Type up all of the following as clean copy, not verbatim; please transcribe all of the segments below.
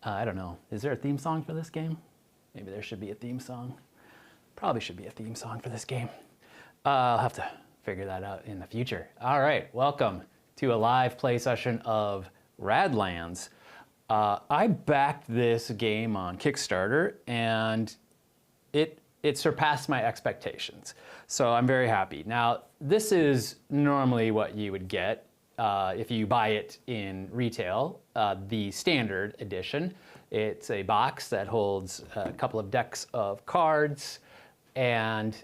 I don't know. Is there a theme song for this game? Maybe there should be a theme song. Probably should be a theme song for this game. I'll have to figure that out in the future. All right, welcome to a live play session of RADLANDS. I backed this game on Kickstarter and it surpassed my expectations. So I'm very happy. Now, this is normally what you would get if you buy it in retail, the standard edition. It's a box that holds a couple of decks of cards and,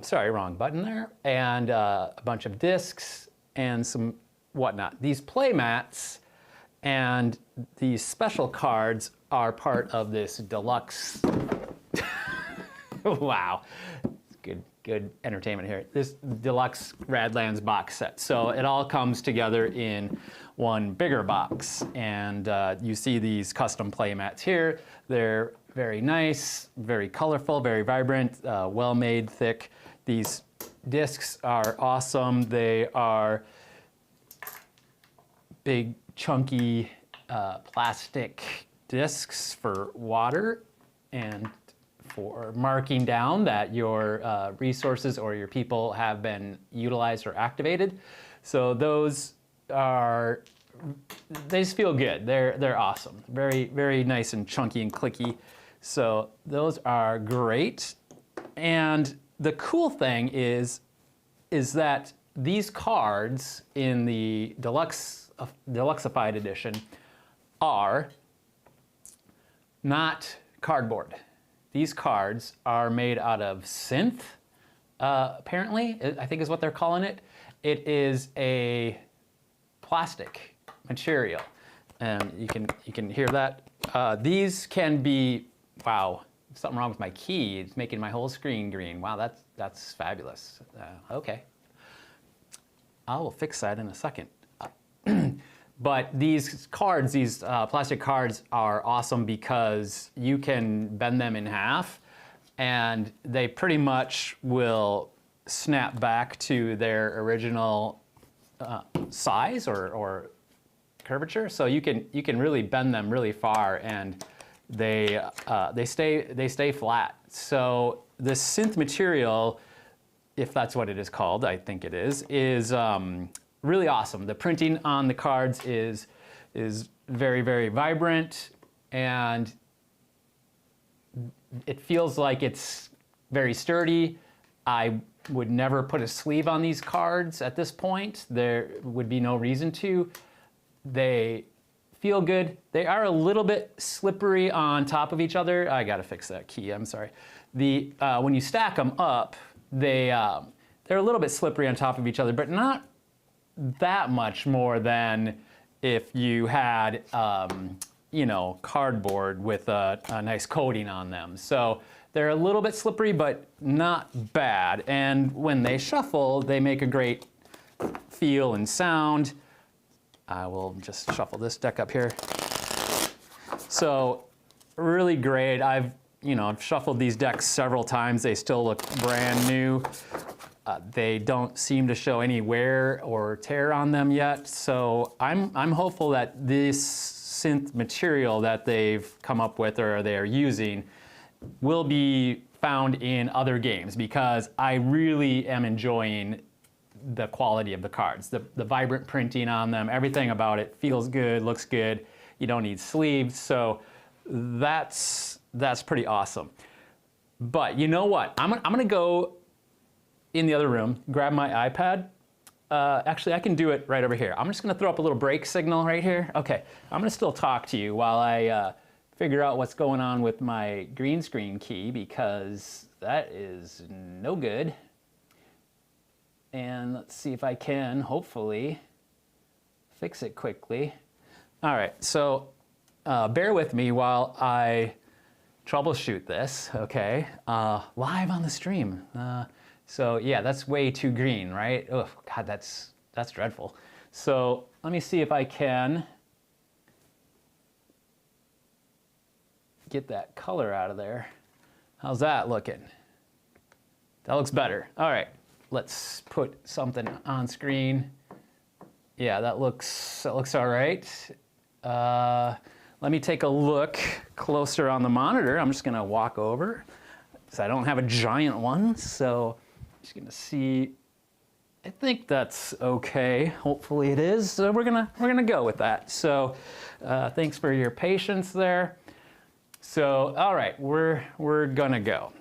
sorry, wrong button there, and a bunch of discs and some whatnot. These play mats and these special cards are part of this deluxe, wow, good entertainment here. This deluxe RADLANDS box set. So it all comes together in one bigger box. And you see these custom play mats here. They're very nice, very colorful, very vibrant, well-made, thick. These discs are awesome. They are big, chunky plastic discs for water and for marking down that your resources or your people have been utilized or activated. So those are, they just feel good. They're awesome. Very, very nice and chunky and clicky. So those are great. And the cool thing is that these cards in the Deluxeified edition are not cardboard. These cards are made out of synth, apparently, I think is what they're calling it. It is a plastic material, and you can hear that. These can be, wow, something wrong with my key. It's making my whole screen green. Wow, that's fabulous. Okay, I will fix that in a second. But these cards, these plastic cards are awesome because you can bend them in half and they pretty much will snap back to their original size or curvature. So you can really bend them really far and they stay flat. So the synth material, if that's what it is called, I think it is really awesome. The printing on the cards is very, very vibrant, and it feels like it's very sturdy. I would never put a sleeve on these cards at this point. There would be no reason to. They feel good. They are a little bit slippery on top of each other. I gotta fix that key, I'm sorry. When you stack them up, they're a little bit slippery on top of each other, but not that much more than if you had, you know, cardboard with a nice coating on them. So they're a little bit slippery, but not bad. And when they shuffle, they make a great feel and sound. I will just shuffle this deck up here. So really great. I've shuffled these decks several times. They still look brand new. They don't seem to show any wear or tear on them yet, so I'm hopeful that this synth material that they've come up with or they're using will be found in other games, because I really am enjoying the quality of the cards. The vibrant printing on them, everything about it feels good, looks good. You don't need sleeves, so that's pretty awesome. But you know what? I'm gonna go in the other room, grab my iPad. Actually, I can do it right over here. I'm just gonna throw up a little break signal right here. Okay, I'm gonna still talk to you while I figure out what's going on with my green screen key, because that is no good. And let's see if I can, hopefully, fix it quickly. All right, so bear with me while I troubleshoot this, okay? Live on the stream. So yeah, that's way too green, right? Oh God, that's dreadful. So let me see if I can get that color out of there. How's that looking? That looks better. All right, let's put something on screen Yeah, that looks all right. Let me take a look closer on the monitor. I'm just gonna walk over, because I don't have a giant one, so I'm just gonna see. I think that's okay. Hopefully it is. So we're gonna go with that. So thanks for your patience there. So all right, we're gonna go.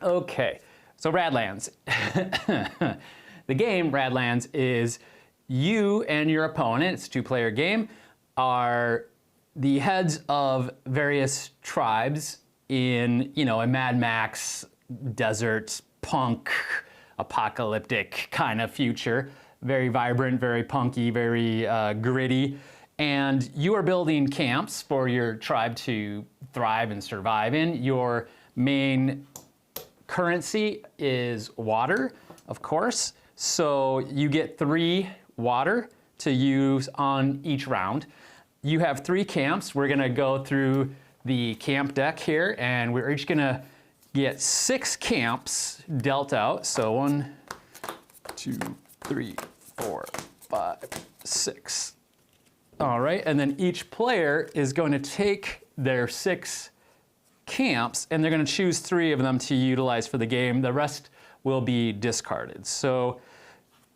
Okay, so RADLANDS. The game RADLANDS is you and your opponent. It's a two-player game. Are the heads of various tribes in, you know, a Mad Max desert punk apocalyptic kind of future. Very vibrant, very punky, very gritty. And you are building camps for your tribe to thrive and survive in. Your main currency is water, of course. So you get 3 water to use on each round. You have 3 camps. We're gonna go through the camp deck here, and we're each gonna get 6 camps dealt out. So 1, 2, 3, 4, 5, 6. All right, and then each player is going to take their 6 camps, and they're going to choose 3 of them to utilize for the game. The rest will be discarded. So,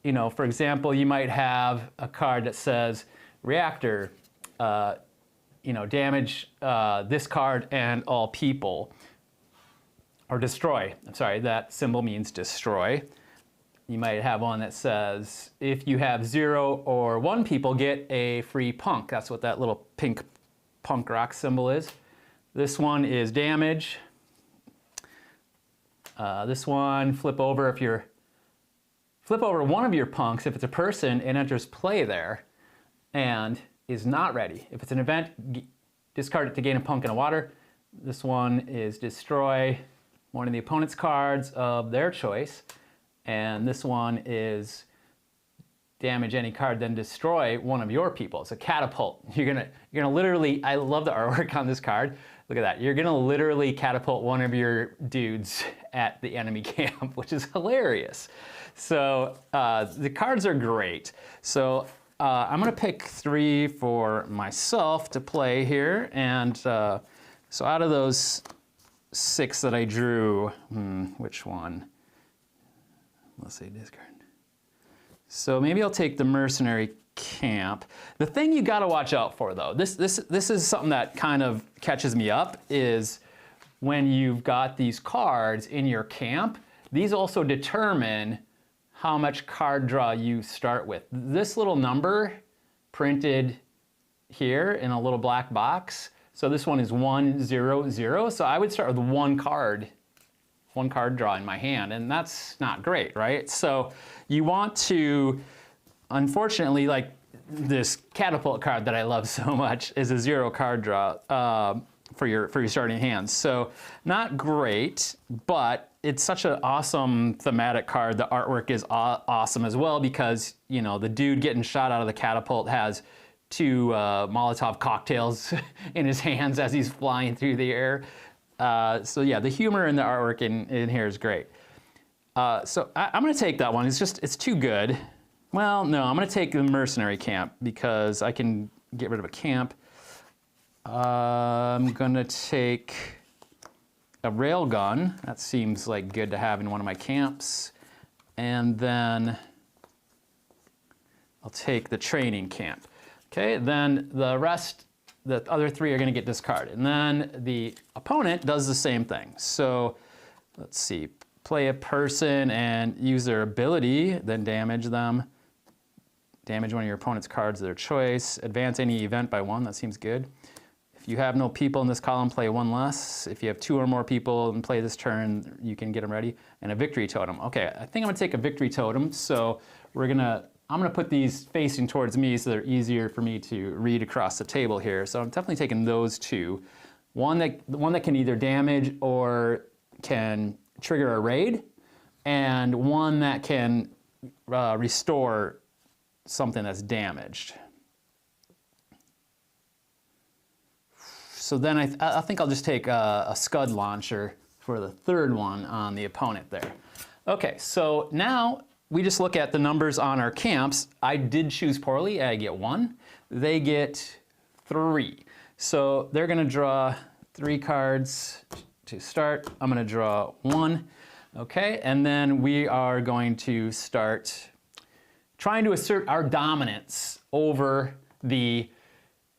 you know, for example, you might have a card that says reactor, you know, damage this card and all people. Or destroy. I'm sorry, that symbol means destroy. You might have one that says, if you have 0 or 1 people, get a free punk. That's what that little pink punk rock symbol is. This one is damage. This one, flip over one of your punks. If it's a person, it enters play there and is not ready. If it's an event, discard it to gain a punk and a water. This one is destroy one of the opponent's cards of their choice. And this one is damage any card, then destroy one of your people. It's a catapult. You're gonna literally, I love the artwork on this card. Look at that. You're gonna literally catapult one of your dudes at the enemy camp, which is hilarious. So the cards are great. So I'm gonna pick 3 for myself to play here. And so out of those 6 that I drew, which one? Let's say discard. So maybe I'll take the mercenary camp. The thing you gotta watch out for though, this is something that kind of catches me up, is when you've got these cards in your camp, these also determine how much card draw you start with. This little number printed here in a little black box, so this one is 1, 0, 0. So I would start with one card draw in my hand, and that's not great, right? So you want to, unfortunately, like this catapult card that I love so much is a 0 card draw for your starting hand. So not great, but it's such an awesome thematic card. The artwork is awesome as well, because, you know, the dude getting shot out of the catapult has 2 Molotov cocktails in his hands as he's flying through the air. So yeah, the humor in the artwork in here is great. So I'm gonna take that one. It's too good. Well, no, I'm gonna take the mercenary camp because I can get rid of a camp. I'm gonna take a railgun. That seems like good to have in one of my camps. And then I'll take the training camp. Okay, then the rest, the other 3 are gonna get discarded. And then the opponent does the same thing. So let's see, play a person and use their ability, then damage them. Damage one of your opponent's cards of their choice. Advance any event by 1, that seems good. If you have no people in this column, play 1 less. If you have 2 or more people and play this turn, you can get them ready. And a victory totem. Okay, I think I'm gonna take a victory totem. So I'm gonna put these facing towards me so they're easier for me to read across the table here. So I'm definitely taking those 2. One that can either damage or can trigger a raid, and one that can restore something that's damaged. So then I think I'll just take a Scud launcher for the 3rd one on the opponent there. Okay, so now we just look at the numbers on our camps. I did choose poorly. I get 1. They get 3. So they're going to draw 3 cards to start. I'm going to draw 1. Okay, and then we are going to start trying to assert our dominance over the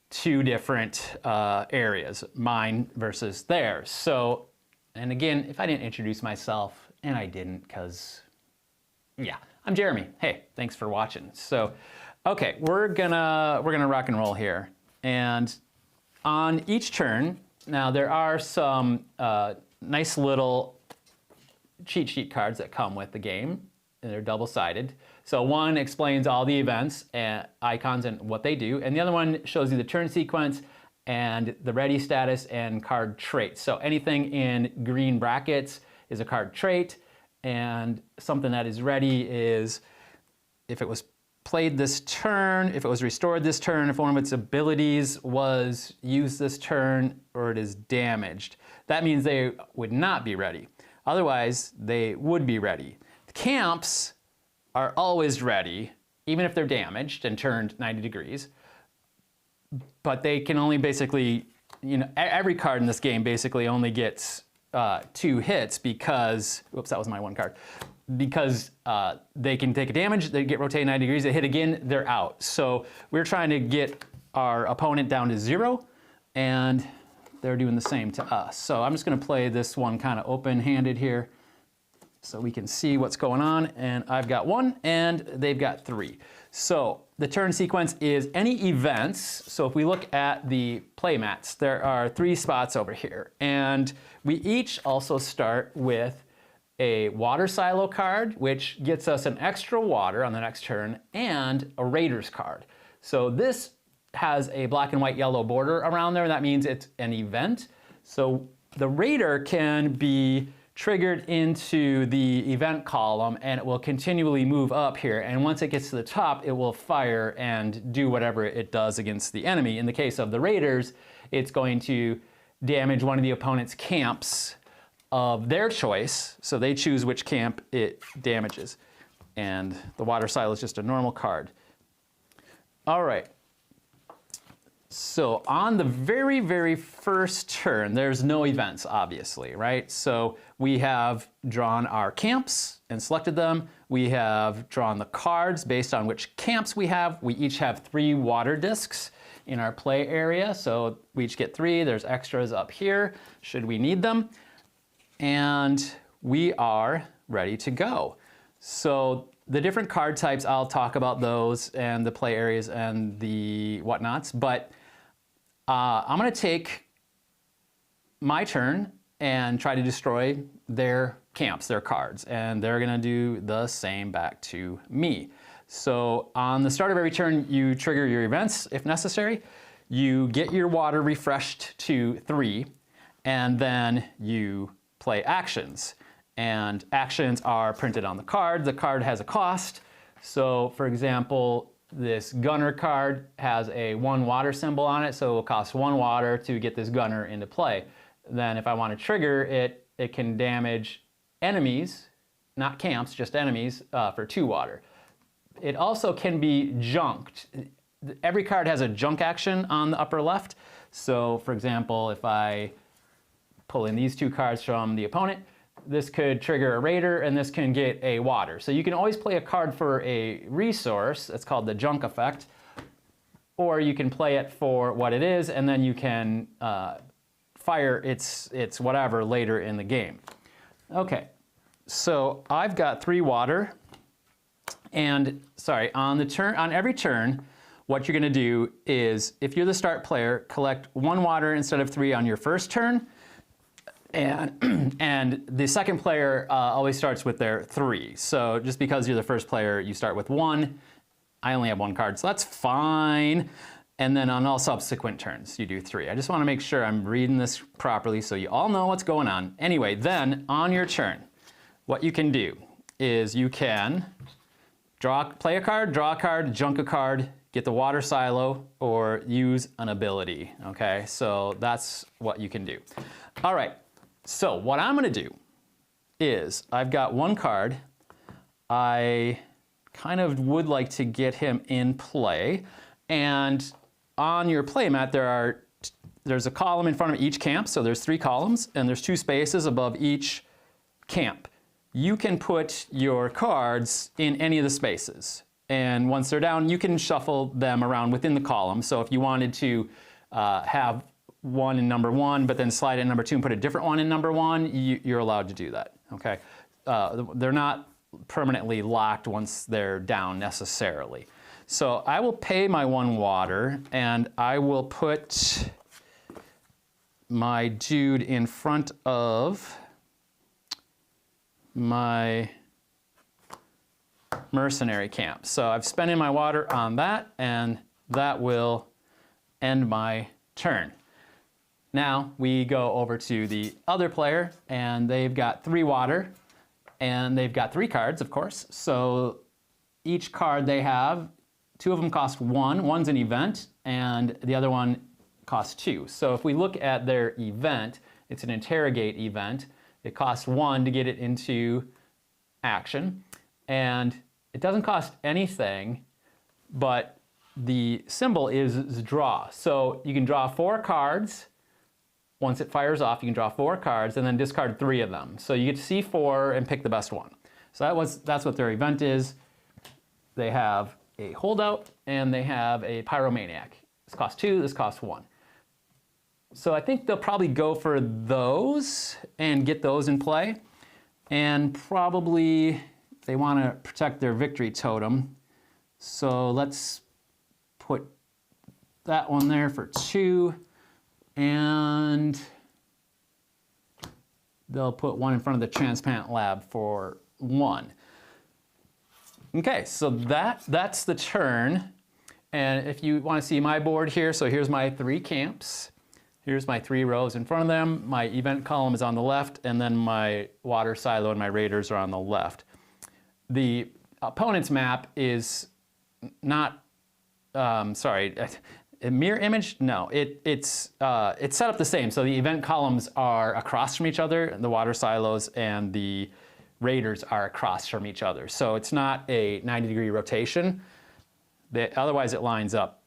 2 different areas, mine versus theirs. So, and again, if I didn't introduce myself, and I didn't because, yeah, I'm Jeremy. Hey, thanks for watching. So, okay, we're gonna rock and roll here. And on each turn, now there are some nice little cheat sheet cards that come with the game, and they're double-sided. So one explains all the events and icons and what they do, and the other one shows you the turn sequence and the ready status and card traits. So anything in green brackets is a card trait, and something that is ready is if it was played this turn, if it was restored this turn, if one of its abilities was used this turn, or it is damaged. That means they would not be ready. Otherwise, they would be ready. The camps are always ready, even if they're damaged and turned 90 degrees. But they can only basically, you know, every card in this game basically only gets 2 hits because, whoops, that was my 1 card. Because they can take a damage, they get rotated 90 degrees, they hit again, they're out. So we're trying to get our opponent down to 0, and they're doing the same to us. So I'm just going to play this one kind of open-handed here so we can see what's going on. And I've got 1, and they've got 3. So the turn sequence is any events. So if we look at the play mats, there are 3 spots over here. And we each also start with a water silo card, which gets us an extra water on the next turn, and a raiders card. So this has a black and white yellow border around there. That means it's an event. So the raider can be triggered into the event column, and it will continually move up here. And once it gets to the top, it will fire and do whatever it does against the enemy. In the case of the raiders, it's going to damage one of the opponent's camps of their choice. So they choose which camp it damages. And the water silo is just a normal card. All right. So on the very, very first turn, there's no events, obviously, right? So we have drawn our camps and selected them. We have drawn the cards based on which camps we have. We each have 3 water discs in our play area. So we each get 3. There's extras up here, should we need them. And we are ready to go. So the different card types, I'll talk about those and the play areas and the whatnots, but I'm going to take my turn and try to destroy their camps, their cards, and they're going to do the same back to me. So on the start of every turn, you trigger your events if necessary. You get your water refreshed to 3, and then you play actions. And actions are printed on the card. The card has a cost. So for example, this gunner card has a 1 water symbol on it, so it will cost 1 water to get this gunner into play. Then if I want to trigger it, it can damage enemies, not camps, just enemies, for 2 water. It also can be junked. Every card has a junk action on the upper left. So for example, if I pull in these 2 cards from the opponent, this could trigger a raider, and this can get a water. So you can always play a card for a resource. It's called the junk effect. Or you can play it for what it is, and then you can fire its whatever later in the game. Okay, so I've got 3 water. And sorry, on every turn, what you're going to do is, if you're the start player, collect 1 water instead of 3 on your first turn. And the second player always starts with their 3. So just because you're the first player, you start with 1. I only have 1 card, so that's fine. And then on all subsequent turns, you do 3. I just want to make sure I'm reading this properly so you all know what's going on. Anyway, then on your turn, what you can do is you can play a card, draw a card, junk a card, get the water silo, or use an ability. Okay, so that's what you can do. All right. So what I'm going to do is I've got 1 card. I kind of would like to get him in play. And on your playmat, there's a column in front of each camp, so there's 3 columns, and there's 2 spaces above each camp. You can put your cards in any of the spaces. And once they're down, you can shuffle them around within the column. So if you wanted to have one in number 1, but then slide in number 2 and put a different one in number 1, you're allowed to do that, okay? They're not permanently locked once they're down necessarily. So I will pay my 1 water, and I will put my dude in front of my mercenary camp. So I've spent in my water on that, and that will end my turn. Now we go over to the other player, and they've got 3 water, and they've got 3 cards, of course. So each card they have, 2 of them cost 1. One's an event, and the other one costs 2. So if we look at their event, it's an interrogate event. It costs 1 to get it into action, and it doesn't cost anything, but the symbol is draw. So you can draw 4 cards. Once it fires off, you can draw 4 cards and then discard 3 of them. So you get to see 4 and pick the best one. So that's what their event is. They have a holdout and they have a pyromaniac. This costs 2, this costs 1. So I think they'll probably go for those and get those in play. And probably they want to protect their victory totem. So let's put that one there for 2. And they'll put 1 in front of the transplant lab for 1. Okay, so that's the turn. And if you want to see my board here, so here's my 3 camps. Here's my 3 rows in front of them. My event column is on the left, and then my water silo and my raiders are on the left. The opponent's map is not, sorry, a mirror image? No, it's set up the same. So the event columns are across from each other, the water silos and the raiders are across from each other. So it's not a 90-degree rotation. Otherwise it lines up,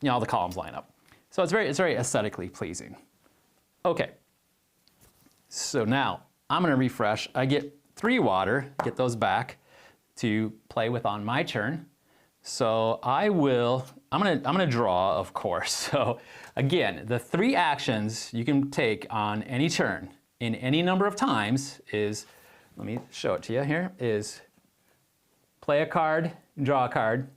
you know, all the columns line up. So it's very aesthetically pleasing. Okay, so now I'm gonna refresh. I get 3 water, get those back to play with on my turn. So I'm gonna draw, of course. So again, the 3 actions you can take on any turn in any number of times is, let me show it to you here, is play a card, draw a card,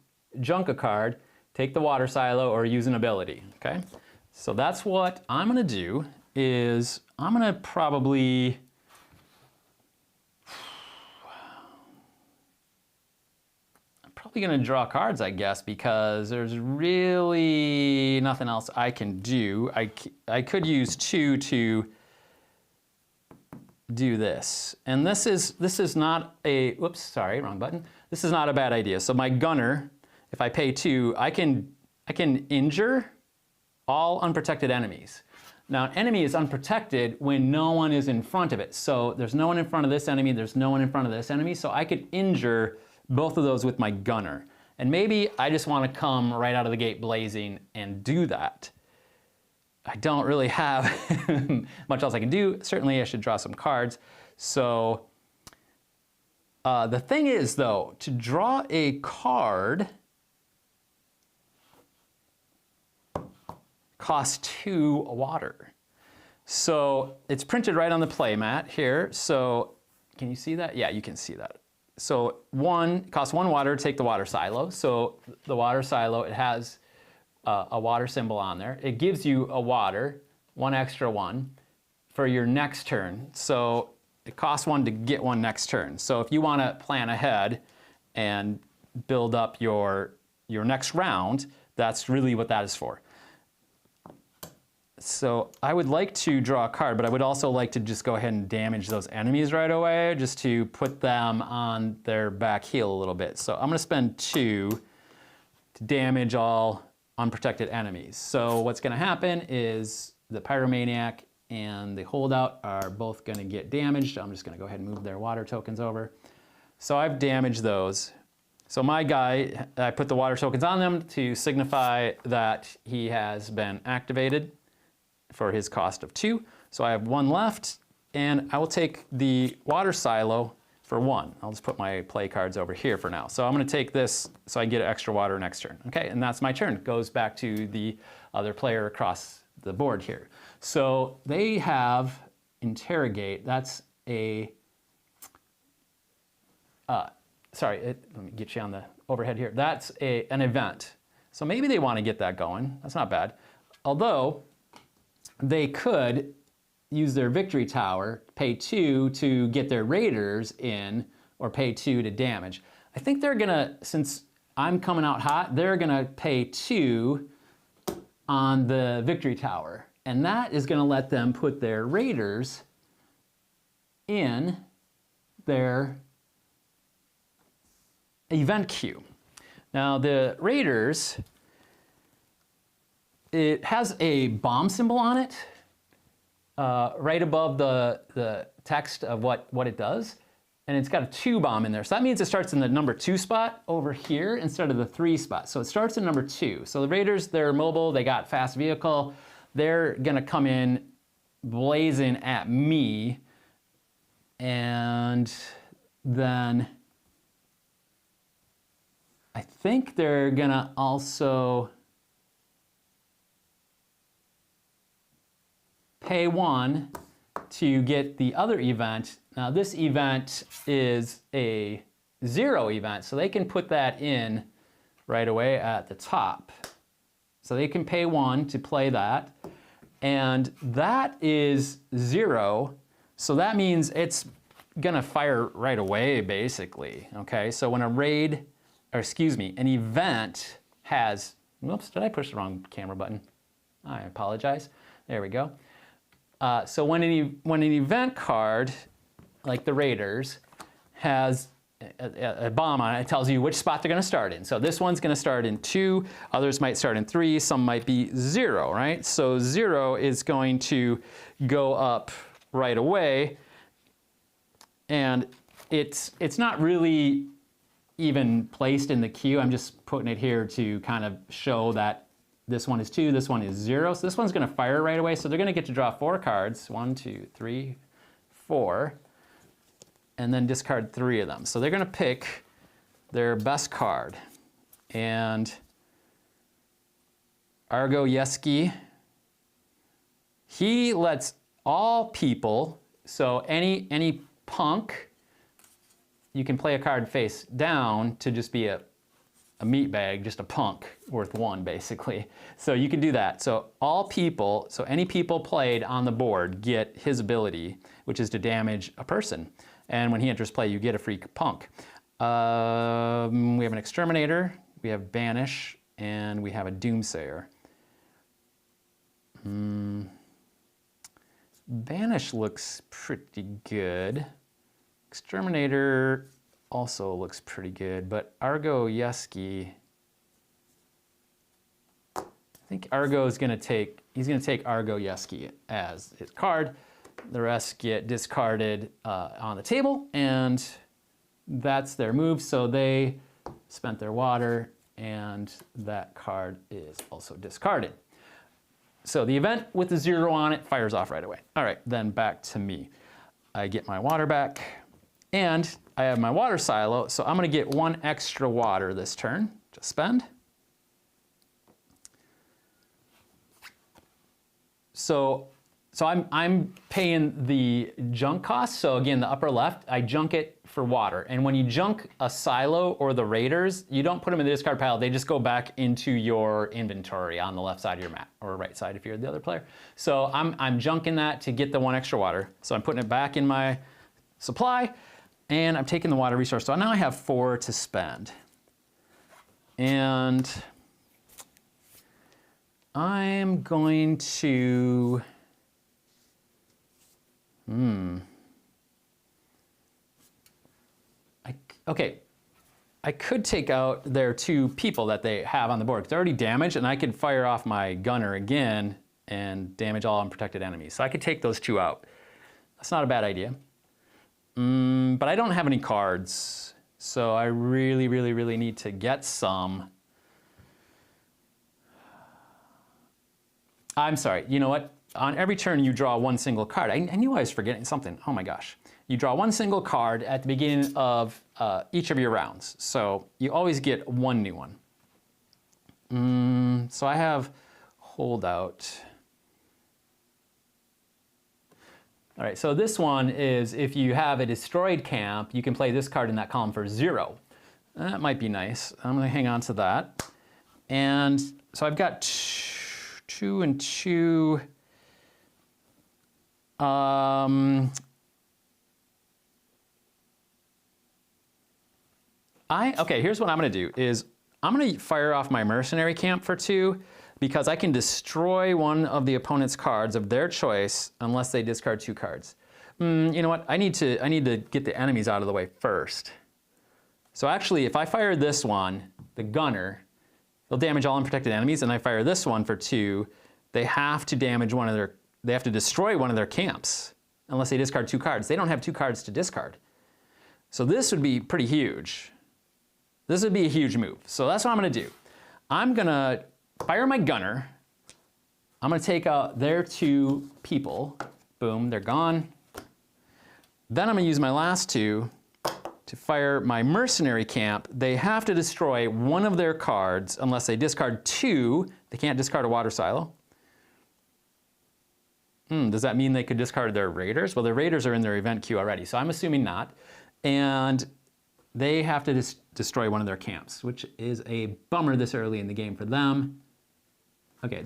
junk a card, take the water silo, or use an ability, okay? So that's what I'm gonna do, is I'm gonna probably, gonna draw cards, I guess, because there's really nothing else I can do. I could use 2 to do this. And this is not a, whoops, sorry, wrong button. This is not a bad idea. So my gunner, if I pay 2, I can injure all unprotected enemies. Now, an enemy is unprotected when no one is in front of it. So there's no one in front of this enemy, there's no one in front of this enemy, so I could injure both of those with my gunner. And maybe I just want to come right out of the gate blazing and do that. I don't really have much else I can do. Certainly I should draw some cards. So the thing is, though, to draw a card costs 2 water. So it's printed right on the playmat here. So can you see that? Yeah, you can see that. So costs 1 water to take the water silo. So the water silo, it has a water symbol on there. It gives you a water, 1 extra 1, for your next turn. So it costs 1 to get 1 next turn. So if you want to plan ahead and build up your next round, that's really what that is for. So I would like to draw a card, but I would also like to just go ahead and damage those enemies right away, just to put them on their back heel a little bit. So I'm going to spend 2 to damage all unprotected enemies. So what's going to happen is the pyromaniac and the holdout are both going to get damaged. I'm just going to go ahead and move their water tokens over. So I've damaged those. So my guy, I put the water tokens on them to signify that he has been activated for his cost of 2. So I have 1 left, and I will take the water silo for 1. I'll just put my play cards over here for now. So I'm going to take this so I can get extra water next turn. Okay, and that's my turn. It goes back to the other player across the board here. So they have interrogate. That's a sorry, let me get you on the overhead here. That's an event. So maybe they want to get that going. That's not bad. Although they could use their victory tower, pay 2 to get their raiders in, or pay 2 to damage. I think they're gonna, since I'm coming out hot, they're gonna pay 2 on the victory tower. And that is gonna let them put their raiders in their event queue. Now the raiders, it has a bomb symbol on it, right above the text of what it does, and it's got a 2 bomb in there. So that means it starts in the number 2 spot over here instead of the 3 spot. So it starts in number 2. So the raiders, they're mobile, they got fast vehicle, they're gonna come in blazing at me, and then I think they're gonna also pay 1 to get the other event. Now this event is a 0 event, so they can put that in right away at the top. So they can pay 1 to play that, and that is 0, so that means it's gonna fire right away, basically, okay? So when a raid, or excuse me, an event has, whoops, did I push the wrong camera button? I apologize. There we go. So when an event card, like the Raiders, has a bomb on it, it tells you which spot they're going to start in. So this one's going to start in 2, others might start in 3, some might be 0, right? So 0 is going to go up right away, and it's not really even placed in the queue. I'm just putting it here to kind of show that this one is 2, this one is 0. So this one's going to fire right away. So they're going to get to draw 4 cards. 1, 2, 3, 4. And then discard 3 of them. So they're going to pick their best card. And Argo Yeski, he lets all people, so any punk, you can play a card face down to just be a meat bag, just a punk worth 1, basically. So you can do that. So all people, so any people played on the board get his ability, which is to damage a person. And when he enters play, you get a free punk. We have an exterminator, we have banish, and we have a doomsayer. Banish looks pretty good. Exterminator also looks pretty good, but Argo Yeski, I think Argo is going to take, he's going to take Argo Yeski as his card. The rest get discarded on the table, and that's their move. So they spent their water, and that card is also discarded. So the event with the 0 on it fires off right away. All right, then back to me. I get my water back, and I have my water silo, so I'm going to get 1 extra water this turn to spend. So I'm paying the junk cost. So again, the upper left, I junk it for water. And when you junk a silo or the raiders, you don't put them in the discard pile. They just go back into your inventory on the left side of your map, or right side if you're the other player. So I'm junking that to get the 1 extra water. So I'm putting it back in my supply, and I'm taking the water resource. So now I have 4 to spend. And I'm going to, okay, I could take out their 2 people that they have on the board, because they're already damaged, and I could fire off my gunner again and damage all unprotected enemies. So I could take those 2 out. That's not a bad idea. But I don't have any cards, so I really, really, really need to get some. I'm sorry, you know what? On every turn you draw one single card. I knew I was forgetting something. Oh my gosh. You draw one single card at the beginning of each of your rounds. So you always get one new one. So I have holdout. All right, so this one is if you have a destroyed camp, you can play this card in that column for 0. That might be nice. I'm gonna hang on to that. And so I've got 2 and 2. Okay, here's what I'm gonna do is I'm gonna fire off my mercenary camp for 2 because I can destroy one of the opponent's cards of their choice unless they discard 2 cards. You know what? I need to get the enemies out of the way first. So actually, if I fire this one, the gunner, they'll damage all unprotected enemies, and I fire this one for 2, they have to damage they have to destroy one of their camps unless they discard 2 cards. They don't have 2 cards to discard. So this would be pretty huge. This would be a huge move. So that's what I'm gonna do. I'm gonna fire my gunner. I'm gonna take out their 2 people. Boom, they're gone. Then I'm gonna use my last 2 to fire my mercenary camp. They have to destroy one of their cards unless they discard 2. They can't discard a water silo. Does that mean they could discard their raiders? Well, their raiders are in their event queue already, so I'm assuming not. And they have to destroy one of their camps, which is a bummer this early in the game for them. Okay,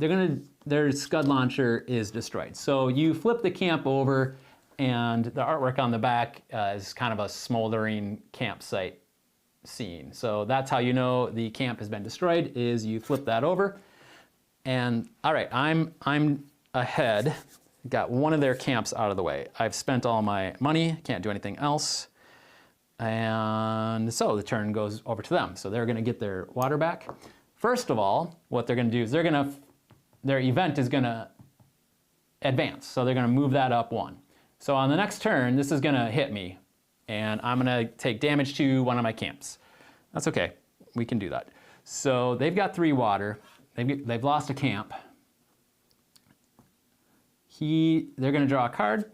their Scud launcher is destroyed. So you flip the camp over, and the artwork on the back is kind of a smoldering campsite scene. So that's how you know the camp has been destroyed, is you flip that over. And all right, I'm ahead. Got one of their camps out of the way. I've spent all my money, can't do anything else. And so the turn goes over to them. So they're gonna get their water back. First of all, what they're gonna do is their event is gonna advance. So they're gonna move that up 1. So on the next turn, this is gonna hit me, and I'm gonna take damage to one of my camps. That's okay, we can do that. So they've got 3 water, they've lost a camp. They're gonna draw a card.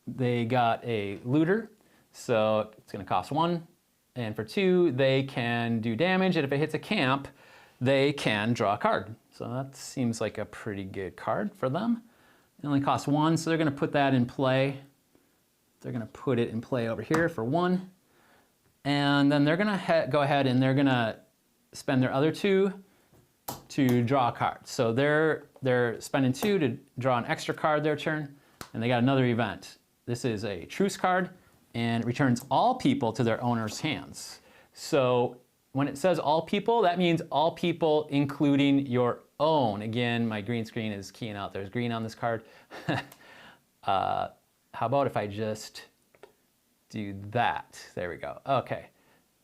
They got a looter, so it's gonna cost 1. And for 2, they can do damage, and if it hits a camp, they can draw a card. So that seems like a pretty good card for them. It only costs 1, so they're gonna put that in play. They're gonna put it in play over here for 1. And then they're gonna go ahead and they're gonna spend their other 2 to draw a card. So they're spending 2 to draw an extra card their turn, and they got another event. This is a Truce Card, and it returns all people to their owner's hands. So when it says all people, that means all people including your own. Again, my green screen is keying out. There's green on this card. How about if I just do that? There we go. Okay.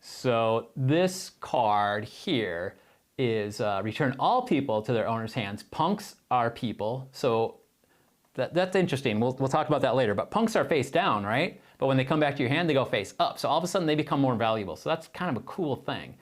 So this card here is return all people to their owner's hands. Punks are people, so that's interesting. We'll talk about that later, but punks are face down, right? But when they come back to your hand, they go face up. So all of a sudden they become more valuable. So that's kind of a cool thing.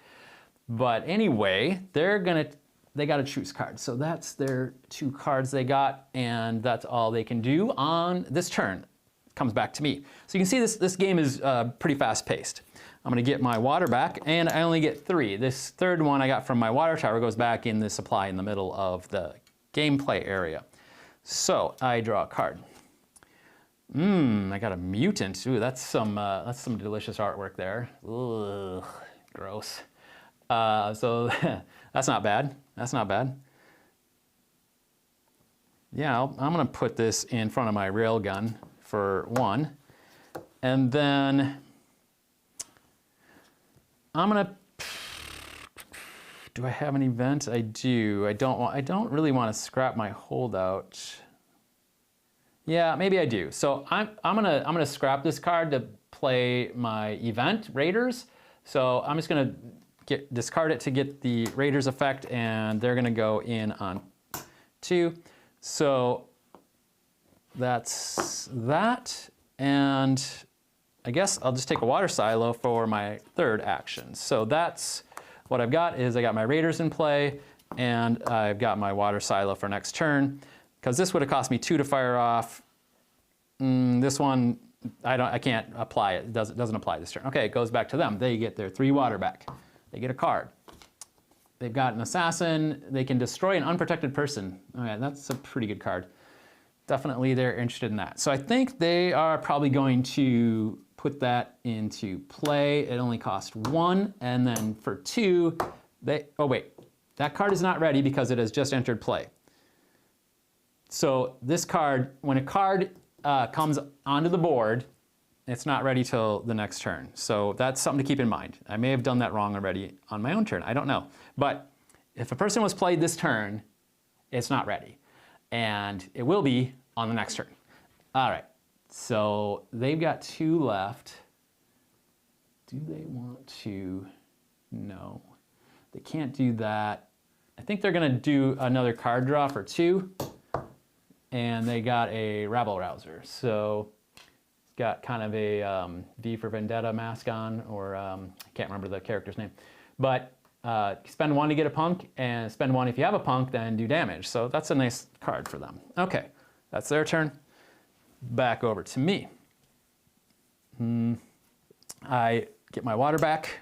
But anyway, they got a Truce card. So that's their 2 cards they got, and that's all they can do on this turn. It comes back to me. So you can see this game is pretty fast paced. I'm gonna get my water back, and I only get 3. This third one I got from my water tower goes back in the supply in the middle of the gameplay area. So I draw a card. I got a mutant. Ooh, that's some delicious artwork there. Ugh, gross. So that's not bad. That's not bad. Yeah, I'm gonna put this in front of my railgun for 1, and then I'm gonna. Do I have an event? I do. I don't really want to scrap my holdout. Yeah, maybe I do. So I'm gonna scrap this card to play my event Raiders. So I'm just gonna discard it to get the Raiders effect, and they're gonna go in on 2. So that's that, and I guess I'll just take a water silo for my third action. So that's what I've got is I got my raiders in play and I've got my water silo for next turn. Because this would have cost me 2 to fire off. This one, I can't apply it. It doesn't apply this turn. Okay, it goes back to them. They get their 3 water back. They get a card. They've got an assassin. They can destroy an unprotected person. Okay, that's a pretty good card. Definitely they're interested in that. So I think they are probably going to put that into play. It only cost 1, and then for 2, oh wait, that card is not ready because it has just entered play. So this card, when a card comes onto the board, it's not ready till the next turn. So that's something to keep in mind. I may have done that wrong already on my own turn, I don't know. But if a person was played this turn, it's not ready. And it will be on the next turn. All right, so they've got 2 left. Do they want to? No, they can't do that. I think they're gonna do another card draw for 2. And they got a rabble rouser. So it's got kind of a V for Vendetta mask on, or I can't remember the character's name. But spend 1 to get a punk, and spend 1 if you have a punk, then do damage. So that's a nice card for them. Okay, that's their turn. Back over to me. I get my water back.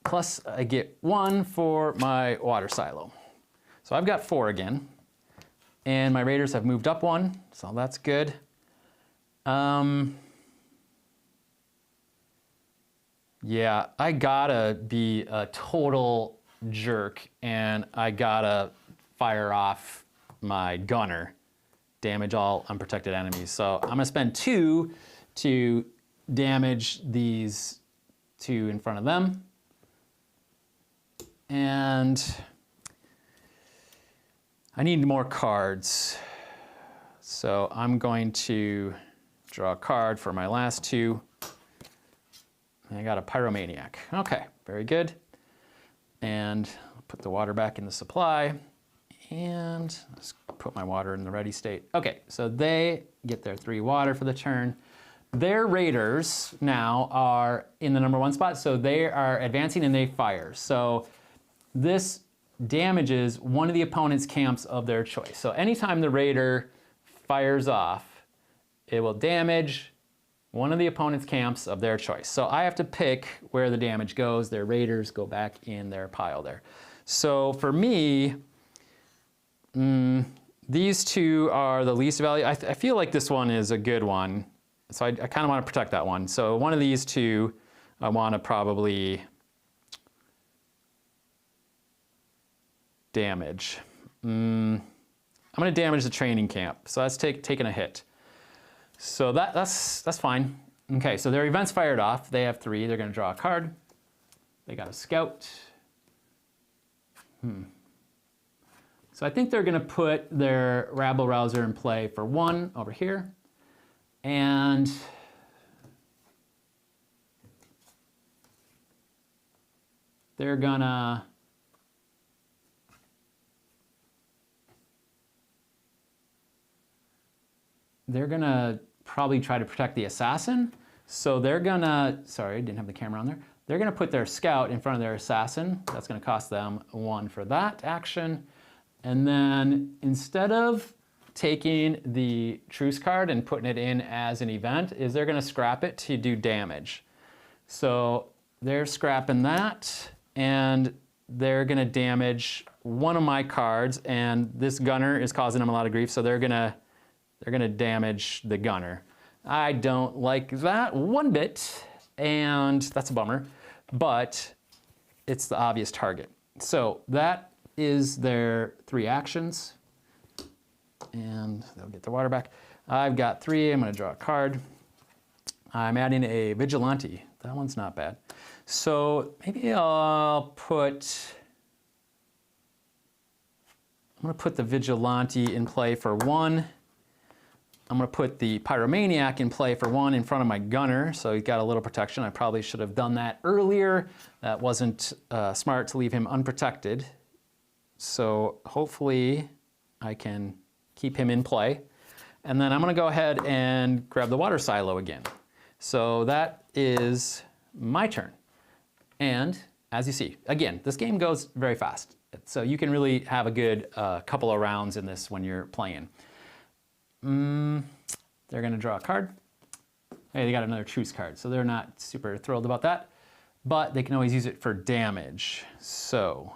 Plus I get 1 for my water silo. So I've got 4 again. And my raiders have moved up 1, so that's good. Yeah, I gotta be a total jerk and I gotta fire off my gunner, damage all unprotected enemies. So I'm gonna spend 2 to damage these 2 in front of them. And I need more cards. So I'm going to draw a card for my last 2. I got a pyromaniac. Okay, very good. And I'll put the water back in the supply. And let's put my water in the ready state. Okay, so they get their 3 water for the turn. Their raiders now are in the number 1 spot, so they are advancing and they fire. So this damages one of the opponent's camps of their choice. So anytime the raider fires off, it will damage one of the opponent's camps of their choice. So I have to pick where the damage goes. Their raiders go back in their pile there. So for me, these 2 are the least value. I feel like this one is a good one. So I kind of want to protect that one. So one of these 2, I want to probably damage. I'm going to damage the training camp. So that's taking a hit. So that's fine. Okay, so their events fired off. They have 3. They're going to draw a card. They got a scout. So I think they're going to put their rabble rouser in play for 1 over here. And they're gonna probably try to protect the assassin. So they're gonna, sorry, didn't have the camera on there. They're gonna put their scout in front of their assassin. That's gonna cost them 1 for that action. And then instead of taking the truce card and putting it in as an event, is they're gonna scrap it to do damage. So they're scrapping that, and they're gonna damage one of my cards, and this gunner is causing them a lot of grief, so they're gonna damage the gunner. I don't like that one bit, and that's a bummer, but it's the obvious target. So that is their 3 actions, and they'll get their water back. I've got 3, I'm gonna draw a card. I'm adding a vigilante. That one's not bad. So maybe I'm gonna put the vigilante in play for 1. I'm gonna put the pyromaniac in play for 1 in front of my gunner, so he's got a little protection. I probably should have done that earlier. That wasn't smart to leave him unprotected. So hopefully I can keep him in play. And then I'm gonna go ahead and grab the water silo again. So that is my turn. And as you see, again, this game goes very fast. So you can really have a good couple of rounds in this when you're playing. They're gonna draw a card. Hey, they got another Truce card, so they're not super thrilled about that, but they can always use it for damage. So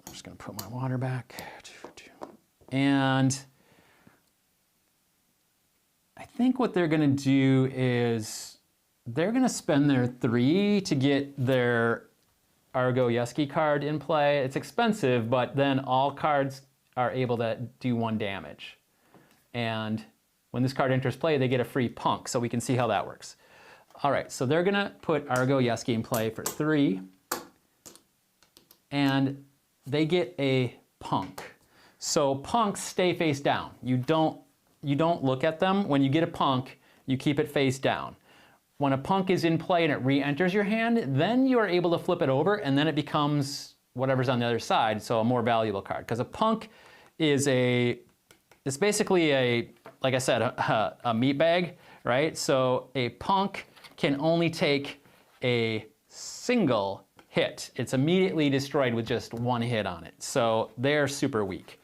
I'm just gonna put my water back. And I think what they're gonna do is they're gonna spend their 3 to get their Argo-Yeski card in play. It's expensive, but then all cards are able to do 1 damage. And when this card enters play, they get a free punk, so we can see how that works. All right, so they're gonna put Argo-Yeski in play for 3, and they get a punk. So punks stay face down. You don't look at them. When you get a punk, you keep it face down. When a punk is in play and it re-enters your hand, then you are able to flip it over, and then it becomes whatever's on the other side, so a more valuable card. Because a punk is it's basically a, like I said, a meat bag, right? So a punk can only take a single hit. It's immediately destroyed with just 1 hit on it. So they're super weak.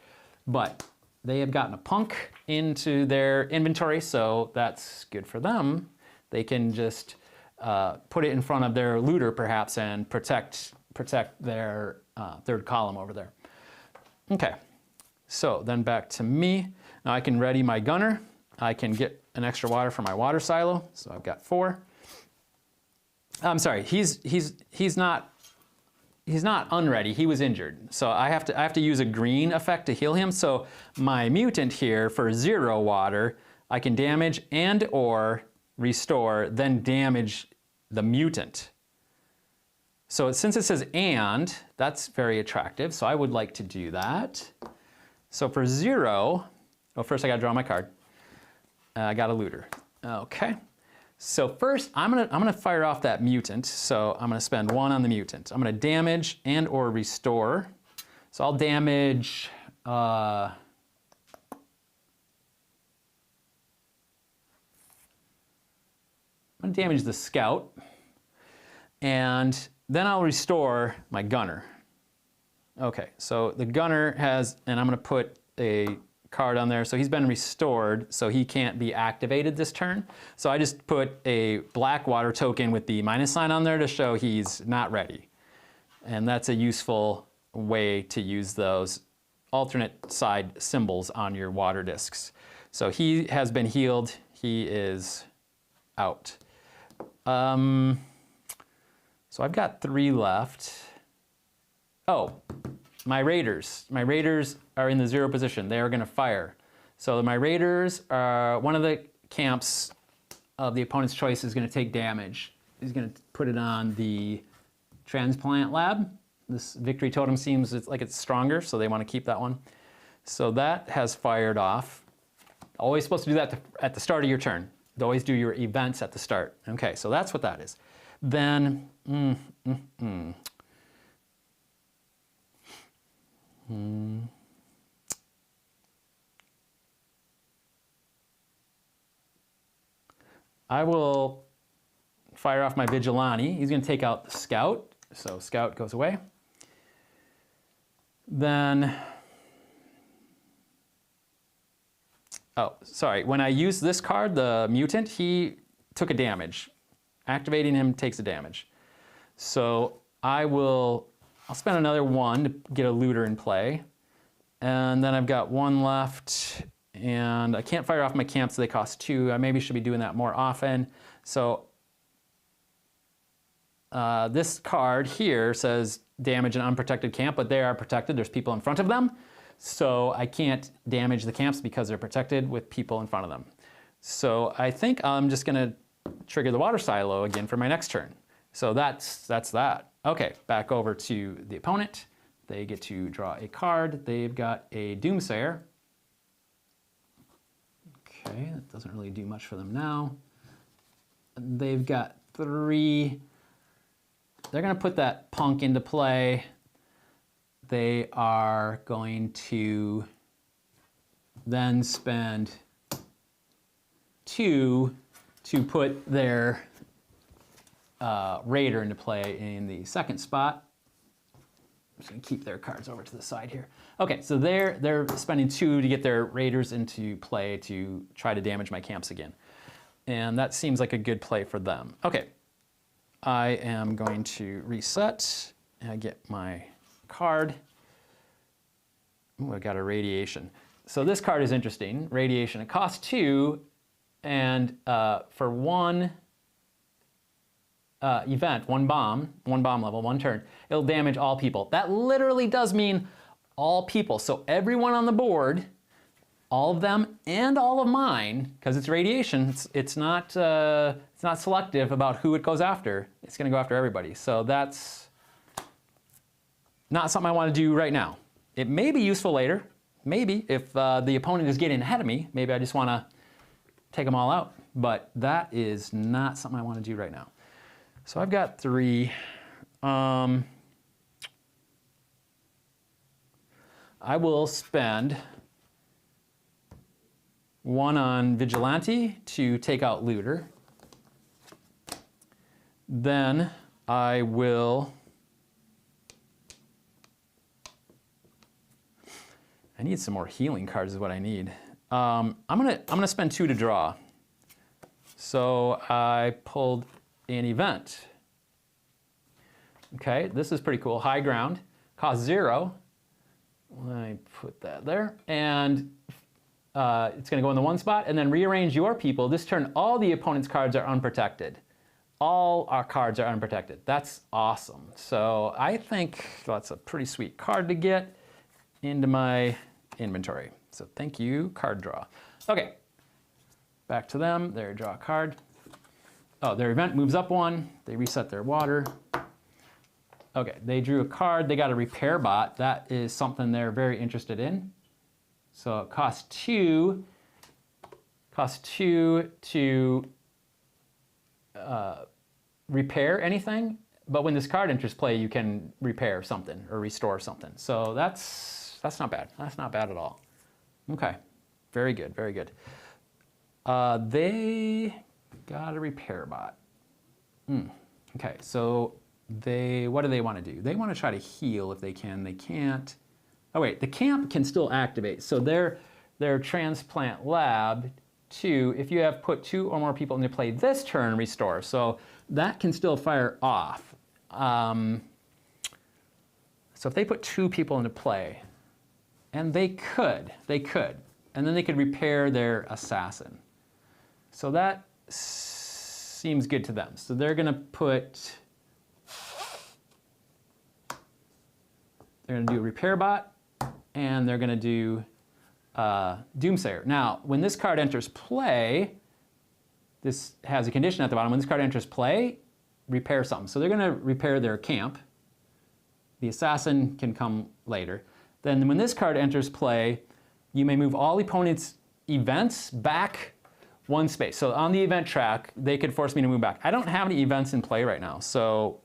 But they have gotten a punk into their inventory, so that's good for them. They can just put it in front of their looter, perhaps, and protect their 3rd column over there. Okay, so then back to me. Now I can ready my gunner. I can get an extra water for my water silo, so I've got 4. I'm sorry, he's not unready. He was injured, so I have to use a green effect to heal him. So my mutant here for 0 water, I can damage and or restore, then damage the mutant. So since it says and, that's very attractive. So I would like to do that. So for 0, oh, first I got to draw my card. I got a looter. Okay. So first, I'm gonna fire off that mutant. So I'm gonna spend 1 on the mutant. I'm gonna damage and or restore. So I'll damage. I'm gonna damage the scout, and then I'll restore my gunner. Okay. So the gunner has, and I'm gonna put a card on there, so he's been restored, so he can't be activated this turn. So I just put a black water token with the minus sign on there to show he's not ready. And that's a useful way to use those alternate side symbols on your water discs. So he has been healed, he is out. So I've got 3 left. Oh, my raiders. My raiders are in the 0 position. They are going to fire. So my raiders are, one of the camps of the opponent's choice is going to take damage. He's going to put it on the transplant lab. This victory totem seems like it's stronger, so they want to keep that one. So that has fired off. Always supposed to do that at the start of your turn. Always do your events at the start. Okay, so that's what that is. Then, I will fire off my vigilante. He's going to take out the scout, so scout goes away. Then, oh, sorry, when I use this card, the mutant, he took a damage. Activating him takes a damage. So I'll spend another 1 to get a looter in play. And then I've got 1 left, and I can't fire off my camps, so they cost 2. I maybe should be doing that more often. So this card here says damage an unprotected camp, but they are protected. There's people in front of them. So I can't damage the camps because they're protected with people in front of them. So I think I'm just gonna trigger the water silo again for my next turn. So that's that. Okay, back over to the opponent. They get to draw a card. They've got a Doomsayer. Okay, that doesn't really do much for them now. They've got 3. They're going to put that punk into play. They are going to then spend 2 to put their raider into play in the second spot. I'm just gonna keep their cards over to the side here. Okay, so they're spending 2 to get their raiders into play to try to damage my camps again. And that seems like a good play for them. Okay, I am going to reset and get my card. Ooh, I got a radiation. So this card is interesting, radiation. It costs 2, and for one event, one bomb level, 1 turn, it'll damage all people. That literally does mean all people. So everyone on the board, all of them and all of mine, because it's radiation, it's not selective about who it goes after. It's gonna go after everybody. So that's not something I wanna do right now. It may be useful later. Maybe if the opponent is getting ahead of me, maybe I just wanna take them all out. But that is not something I wanna do right now. So I've got 3. I will spend 1 on Vigilante to take out Looter. Then I will... I need some more healing cards is what I need. I'm gonna spend 2 to draw. So I pulled an event. Okay, this is pretty cool. High ground, cost 0. I put that there, and it's gonna go in the 1 spot, and then rearrange your people. This turn, all the opponent's cards are unprotected. All our cards are unprotected. That's awesome. So I think that's a pretty sweet card to get into my inventory. So thank you, card draw. Okay, back to them. They draw a card. Oh, their event moves up 1. They reset their water. Okay, they drew a card. They got a repair bot. That is something they're very interested in. So it costs 2. Costs 2 to repair anything. But when this card enters play, you can repair something or restore something. So that's not bad. That's not bad at all. Okay, very good, very good. They got a repair bot. Okay, so what do they want to do? They want to try to heal if they can. They can't. Oh wait, the camp can still activate. So their transplant lab 2, if you have put 2 or more people into play this turn, restore. So that can still fire off. So if they put 2 people into play, and they could, and then they could repair their assassin. So that seems good to them. So they're gonna do a repair bot, and they're gonna do Doomsayer. Now, when this card enters play, this has a condition at the bottom. When this card enters play, repair something. So they're gonna repair their camp. The assassin can come later. Then when this card enters play, you may move all opponents' events back 1 space. So on the event track, they could force me to move back. I don't have any events in play right now, so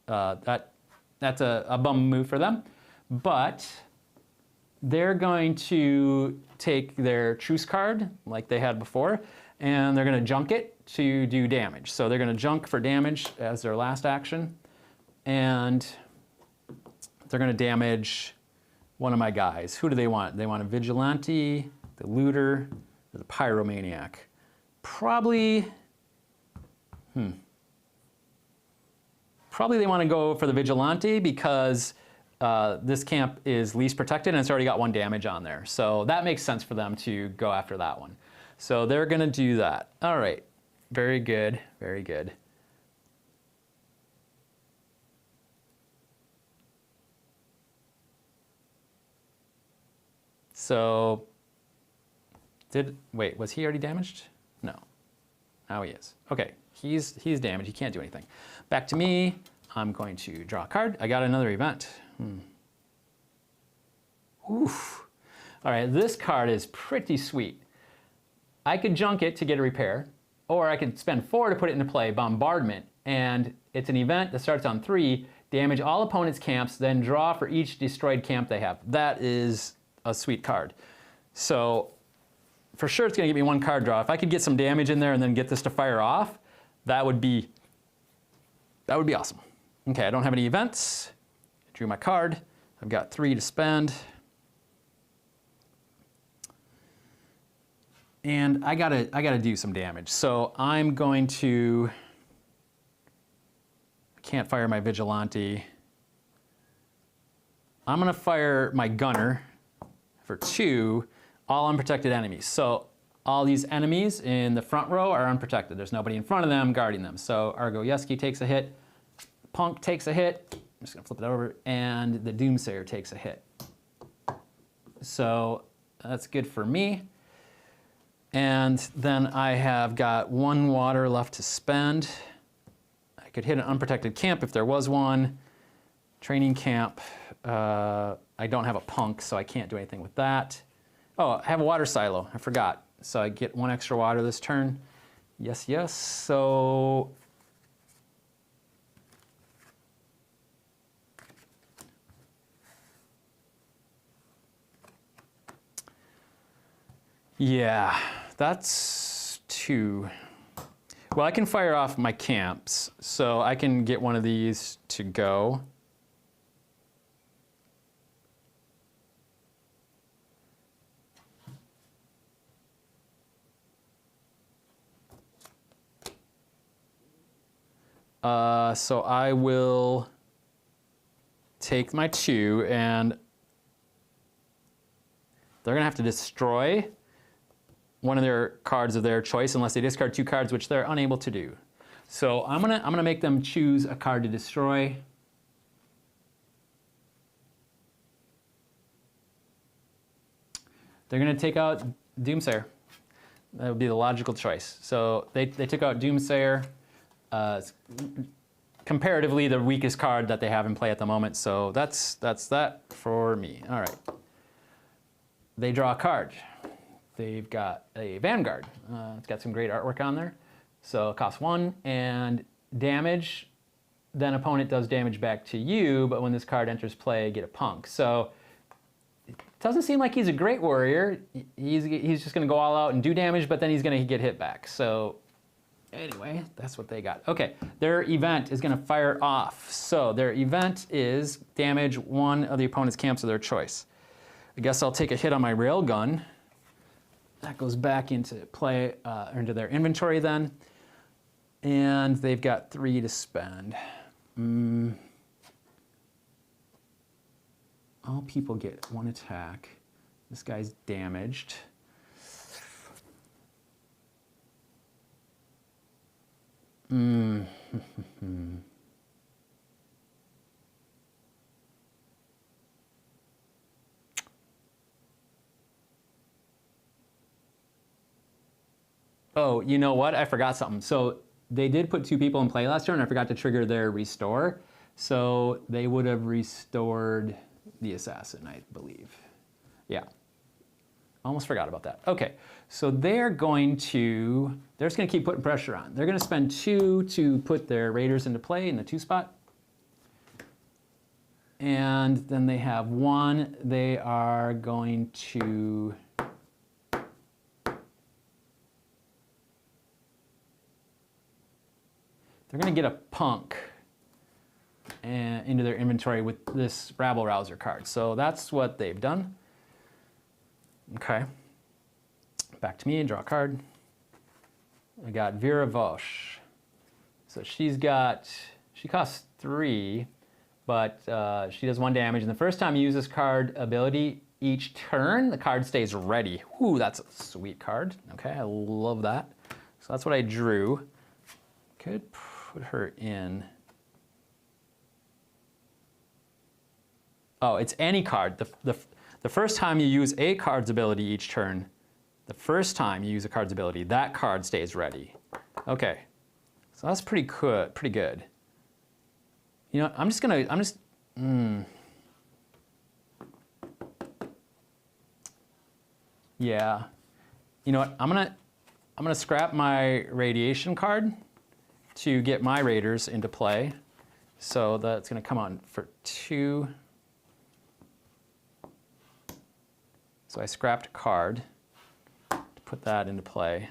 that's a bum move for them. But they're going to take their Truce card, like they had before, and they're gonna junk it to do damage. So they're gonna junk for damage as their last action, and they're gonna damage one of my guys. Who do they want? They want a Vigilante, the Looter, or the Pyromaniac. Probably they want to go for the Vigilante because this camp is least protected and it's already got 1 damage on there. So that makes sense for them to go after that one. So they're going to do that. All right. Very good. Very good. So wait, was he already damaged? No. Now he is. Okay, he's damaged. He can't do anything. Back to me. I'm going to draw a card. I got another event. Oof. All right, this card is pretty sweet. I could junk it to get a repair, or I could spend 4 to put it into play, Bombardment, and it's an event that starts on 3, damage all opponents' camps, then draw for each destroyed camp they have. That is a sweet card. So for sure it's gonna give me 1 card draw. If I could get some damage in there and then get this to fire off, that would be awesome. Okay, I don't have any events. I drew my card. I've got 3 to spend. And I gotta do some damage. So I'm going to, I can't fire my vigilante. I'm gonna fire my gunner for 2 all unprotected enemies. So all these enemies in the front row are unprotected. There's nobody in front of them guarding them. So Argoyeski takes a hit, Punk takes a hit, I'm just gonna flip it over, and the Doomsayer takes a hit. So that's good for me. And then I have got 1 water left to spend. I could hit an unprotected camp if there was one. Training camp, I don't have a punk, so I can't do anything with that. Oh, I have a water silo, I forgot. So I get 1 extra water this turn. Yes, yes, so. Yeah, that's 2. Well, I can fire off my camps, so I can get one of these to go. So I will take my 2, and they're gonna have to destroy one of their cards of their choice unless they discard 2 cards, which they're unable to do. So I'm gonna make them choose a card to destroy. They're gonna take out Doomsayer. That would be the logical choice. So they took out Doomsayer. Comparatively the weakest card that they have in play at the moment, so that's that for me. All right. They draw a card. They've got a Vanguard. It's got some great artwork on there. So it costs 1 and damage. Then opponent does damage back to you, but when this card enters play, get a punk. So it doesn't seem like he's a great warrior. He's just going to go all out and do damage, but then he's going to get hit back. So anyway, that's what they got. Okay, their event is going to fire off. So their event is damage 1 of the opponent's camps of their choice. I guess I'll take a hit on my railgun. That goes back into play, into their inventory then. And they've got 3 to spend. All people get 1 attack. This guy's damaged. Oh, you know what? I forgot something. So they did put 2 people in play last turn. I forgot to trigger their restore. So they would have restored the assassin, I believe. Yeah. Almost forgot about that. Okay, so they're just going to keep putting pressure on. They're going to spend 2 to put their raiders into play in the 2 spot. And then they have 1. They are going to they're going to get a punk into their inventory with this rabble rouser card. So that's what they've done. Okay, back to me and draw a card. I got Vera Vosh. So she costs 3, but she does 1 damage. And the first time you use this card ability each turn, the card stays ready. Ooh, that's a sweet card. Okay, I love that. So that's what I drew. Could put her in. Oh, it's any card. The first time you use a card's ability each turn, the first time you use a card's ability, that card stays ready. Okay, so that's pretty good. You know, yeah. You know what? I'm gonna scrap my radiation card to get my raiders into play. So that's gonna come on for 2. So I scrapped a card to put that into play.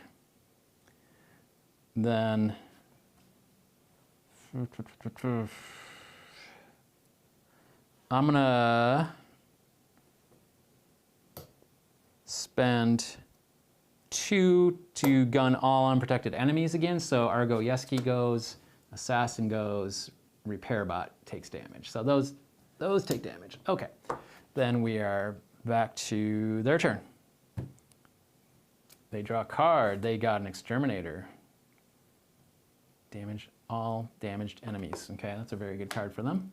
Then I'm gonna spend 2 to gun all unprotected enemies again. So Argo Yeski goes, Assassin goes, Repair Bot takes damage. So those take damage. Okay, then we are back to their turn. They draw a card. They got an Exterminator. Damage all damaged enemies. Okay, that's a very good card for them.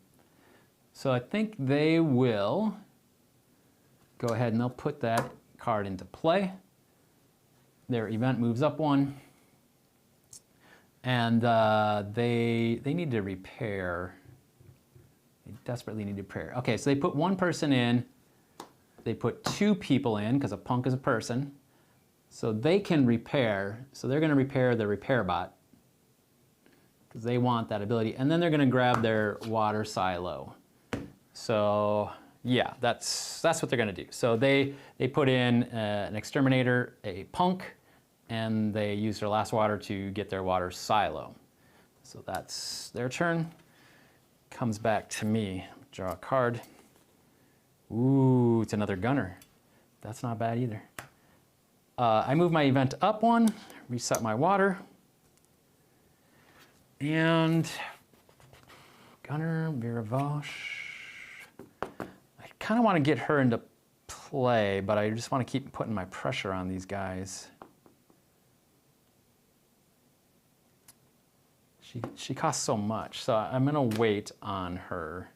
So I think they will go ahead and they'll put that card into play. Their event moves up 1. And they need to repair. They desperately need to repair. Okay, so they put 1 person in. They put 2 people in, because a punk is a person. So they can repair. So they're going to repair the Repair Bot, because they want that ability. And then they're going to grab their water silo. So yeah, that's what they're going to do. So they put in an Exterminator, a punk, and they use their last water to get their water silo. So that's their turn. Comes back to me. Draw a card. Ooh, it's another gunner. That's not bad either. I move my event up 1, reset my water. And gunner, Viravosh. I kind of want to get her into play, but I just want to keep putting my pressure on these guys. She costs so much, so I'm going to wait on her.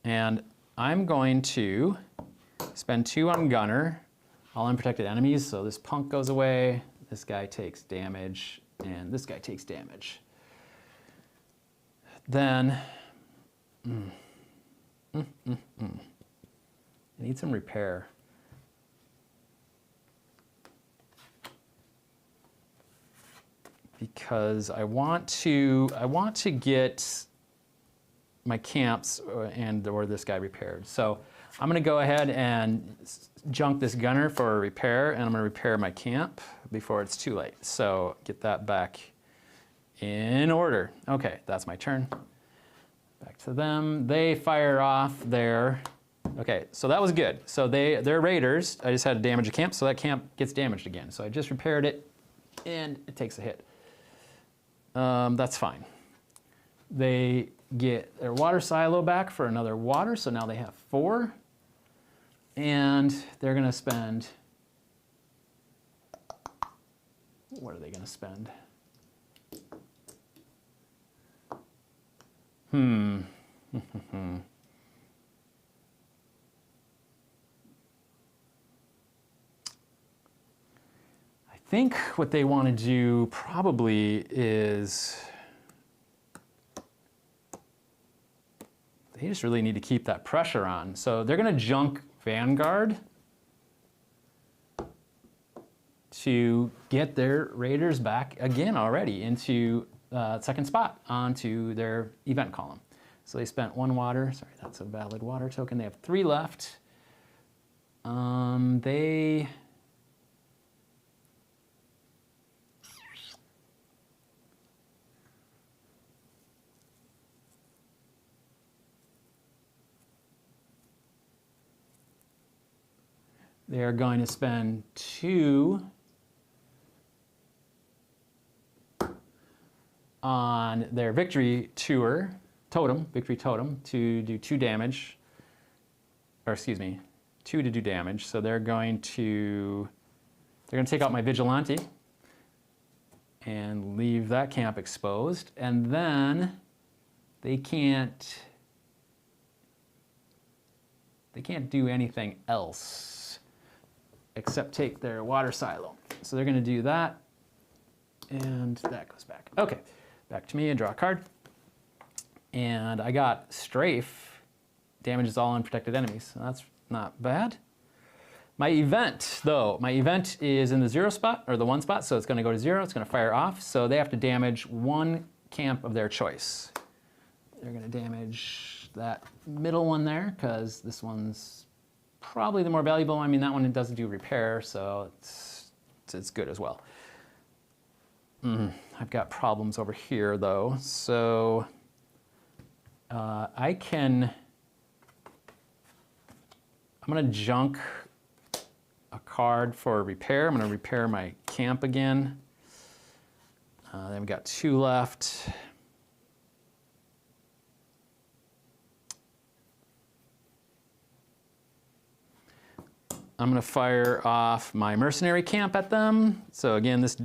And I'm going to spend 2 on gunner, all unprotected enemies, so this punk goes away, this guy takes damage, and this guy takes damage. Then, I need some repair. Because I want to get my camps or this guy repaired. So I'm going to go ahead and junk this gunner for a repair, and I'm going to repair my camp before it's too late. So get that back in order. Okay, that's my turn. Back to them. They fire off their... Okay, so that was good. So they're raiders. I just had to damage a camp, so that camp gets damaged again. So I just repaired it, and it takes a hit. That's fine. They get their water silo back for another water, so now they have 4. And they're going to spend... What are they going to spend? I think what they want to do probably is they just really need to keep that pressure on. So they're going to junk Vanguard to get their raiders back again already into second spot onto their event column. So they spent 1 water. Sorry, that's a valid water token. They have 3 left. They're going to spend 2 on their victory totem, to do 2 damage, or excuse me, 2 to do damage. So they're going to take out my vigilante and leave that camp exposed, and then they can't do anything else except take their water silo. So they're going to do that, and that goes back. Okay, back to me and draw a card. And I got Strafe, damages all unprotected enemies. So that's not bad. My event, though, is in the 0 spot, or the 1 spot, so it's going to go to 0. It's going to fire off, so they have to damage 1 camp of their choice. They're going to damage that middle one there, because this one's probably the more valuable. I mean, that one doesn't do repair, so it's good as well. I've got problems over here though, so I'm gonna junk a card for repair. I'm gonna repair my camp again. Then we've got 2 left. I'm gonna fire off my mercenary camp at them. So again, this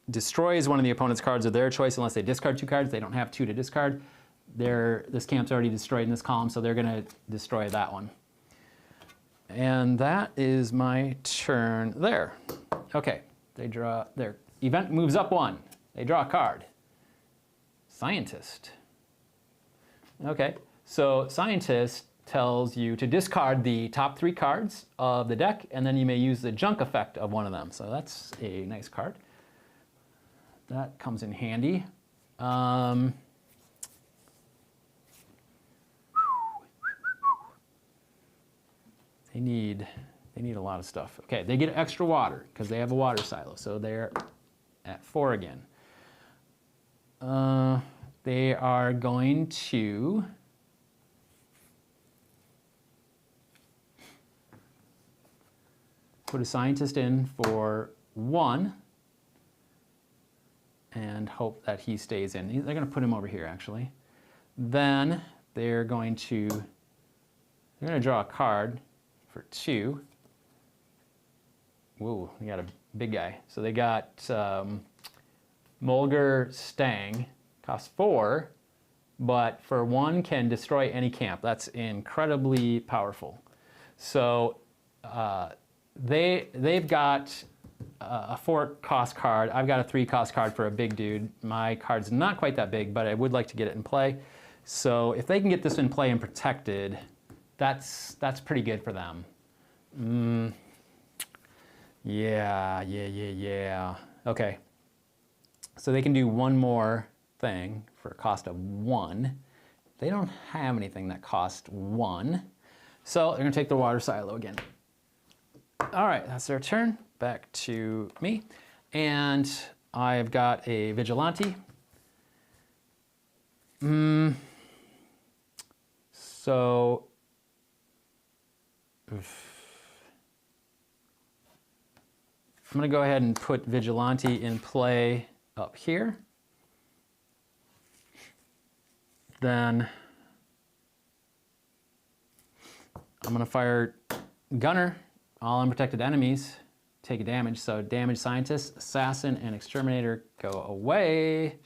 destroys one of the opponent's cards of their choice unless they discard 2 cards. They don't have 2 to discard. This camp's already destroyed in this column, so they're gonna destroy that one. And that is my turn there. Okay, they draw, their event moves up 1. They draw a card. Scientist. Okay, so Scientist tells you to discard the top 3 cards of the deck, and then you may use the junk effect of one of them. So that's a nice card. That comes in handy. They need a lot of stuff. Okay, they get extra water because they have a water silo, so they're at 4 again. They are going to put a scientist in for 1 and hope that he stays in. They're going to put him over here, actually. Then they're going to draw a card for 2. Whoa, they got a big guy. So they got Mulgar Stang, costs 4, but for 1 can destroy any camp. That's incredibly powerful. So they've got a 4 cost card. I've got a 3 cost card for a big dude. My card's not quite that big, but I would like to get it in play. So if they can get this in play and protected, that's pretty good for them. Yeah. Okay. So they can do 1 more thing for a cost of 1. They don't have anything that costs 1. So they're gonna take the water silo again. All right, that's their turn. Back to me. And I've got a vigilante. So I'm gonna go ahead and put vigilante in play up here. Then I'm gonna fire gunner. All unprotected enemies take a damage, so damage scientist, assassin, and exterminator go away.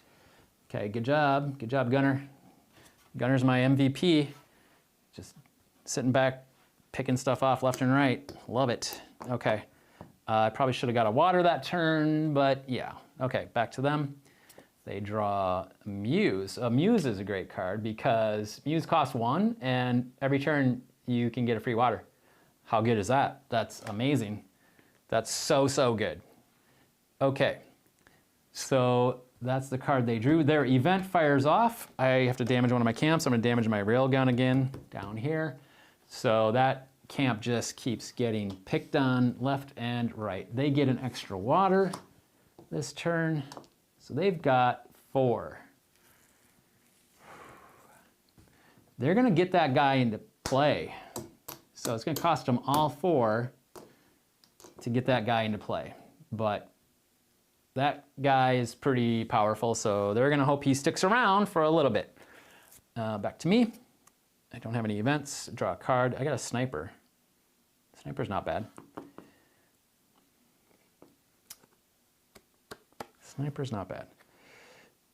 Okay, good job, Gunner. Gunner's my MVP. Just sitting back, picking stuff off left and right. Love it. Okay, I probably should have got a water that turn, but yeah. Okay, back to them. They draw Muse. Muse is a great card because Muse costs 1, and every turn you can get a free water. How good is that? That's amazing. That's so good. Okay, so that's the card they drew. Their event fires off. I have to damage one of my camps. I'm gonna damage my railgun again down here. So that camp just keeps getting picked on left and right. They get an extra water this turn. So they've got 4. They're gonna get that guy into play. So it's gonna cost them all 4 to get that guy into play. But that guy is pretty powerful, so they're gonna hope he sticks around for a little bit. Back to me. I don't have any events. Draw a card. I got a sniper. Sniper's not bad. Sniper's not bad.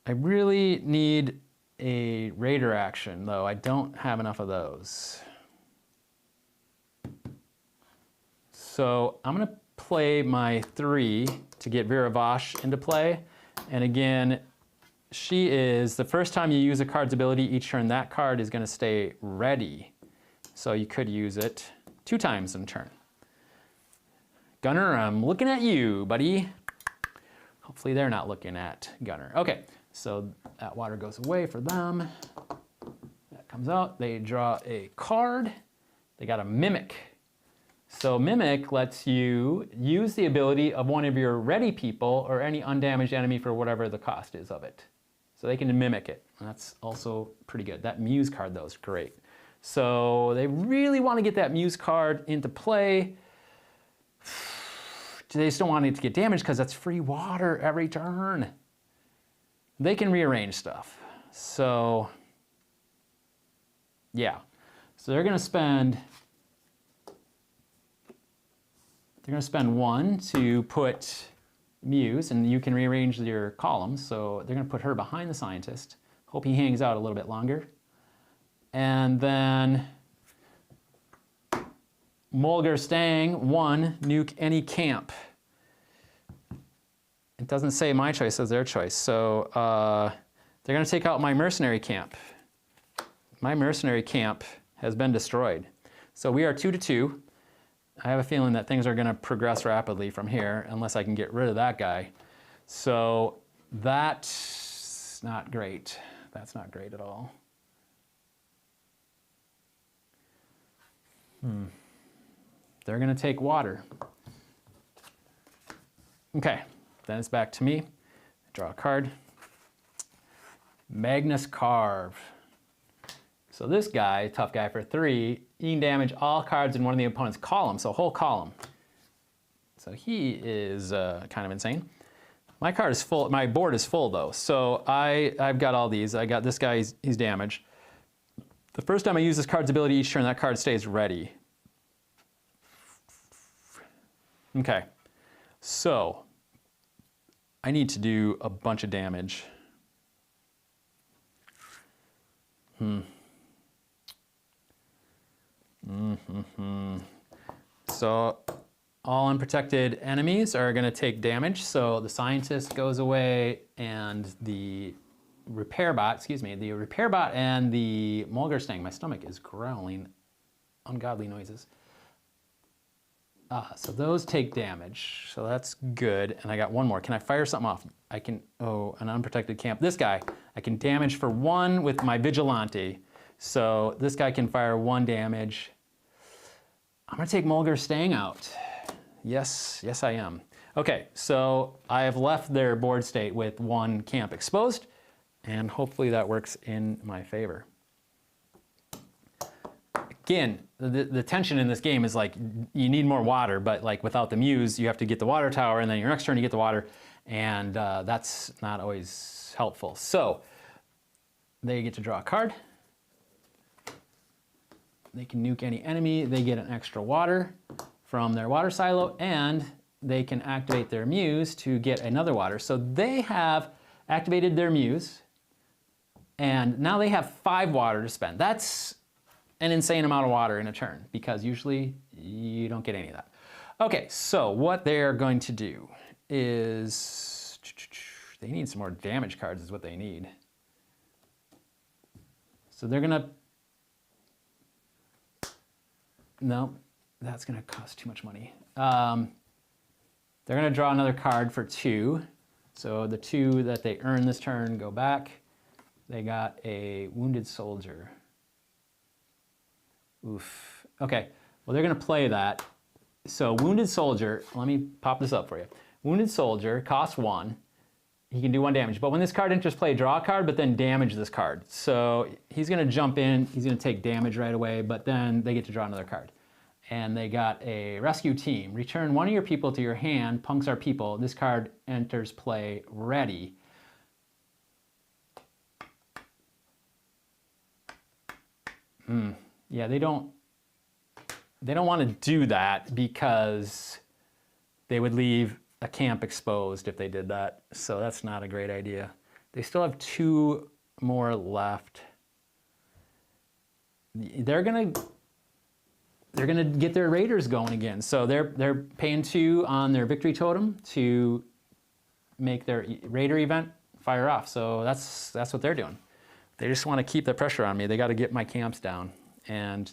I really need a raider action, though. I don't have enough of those. So I'm gonna play my 3 to get Vera Vosh into play. And again, she is, the first time you use a card's ability each turn, that card is gonna stay ready. So you could use it 2 times in a turn. Gunner, I'm looking at you, buddy. Hopefully they're not looking at Gunner. Okay, so that water goes away for them. That comes out, they draw a card. They got a Mimic. So Mimic lets you use the ability of one of your ready people or any undamaged enemy for whatever the cost is of it. So they can mimic it. That's also pretty good. That Muse card, though, is great. So they really want to get that Muse card into play. They just don't want it to get damaged because that's free water every turn. They can rearrange stuff. So, yeah. So they're going to spend 1 to put Muse, and you can rearrange your columns. So they're going to put her behind the scientist. Hope he hangs out a little bit longer. And then Mulger Stang, 1, nuke any camp. It doesn't say my choice, it says their choice. So they're going to take out my mercenary camp. My mercenary camp has been destroyed. So we are 2-2. I have a feeling that things are going to progress rapidly from here unless I can get rid of that guy. So that's not great. That's not great at all. They're going to take water. Okay, then it's back to me. Draw a card. Magnus Carve. So this guy, tough guy for 3, he can damage all cards in one of the opponent's columns, so a whole column. So he is kind of insane. My card is full, my board is full though, so I've got all these. I got this guy, he's damaged. The first time I use this card's ability each turn, that card stays ready. Okay, so I need to do a bunch of damage. So all unprotected enemies are going to take damage. So the scientist goes away, and the repair bot, and the Mulger Stang. My stomach is growling ungodly noises. So those take damage. So that's good. And I got one more. Can I fire something off? I can, oh, an unprotected camp. This guy, I can damage for 1 with my vigilante. So this guy can fire 1 damage. I'm going to take Mulger Stang out. Yes, yes I am. Okay, so I have left their board state with 1 camp exposed, and hopefully that works in my favor. Again, the tension in this game is like you need more water, but like without the Muse, you have to get the water tower, and then your next turn you get the water, and that's not always helpful. So they get to draw a card. They can nuke any enemy. They get an extra water from their water silo, and they can activate their Muse to get another water. So they have activated their Muse, and now they have 5 water to spend. That's an insane amount of water in a turn, because usually you don't get any of that. Okay, so what they're going to do is they need some more damage cards is what they need. So they're gonna, no, that's gonna cost too much money. They're gonna draw another card for 2. So the 2 that they earn this turn go back. They got a wounded soldier. Oof. Okay, well they're gonna play that. So wounded soldier, let me pop this up for you. Wounded soldier costs 1. He can do 1 damage, but when this card enters play, draw a card, but then damage this card. So he's gonna jump in, he's gonna take damage right away, but then they get to draw another card. And they got a rescue team. Return 1 of your people to your hand, punks are people. This card enters play ready. Yeah, they don't want to do that because they would leave a camp exposed if they did that. So that's not a great idea. They still have 2 more left. They're gonna get their raiders going again. So they're paying 2 on their victory totem to make their raider event fire off. So that's what they're doing. They just want to keep the pressure on me. They got to get my camps down. And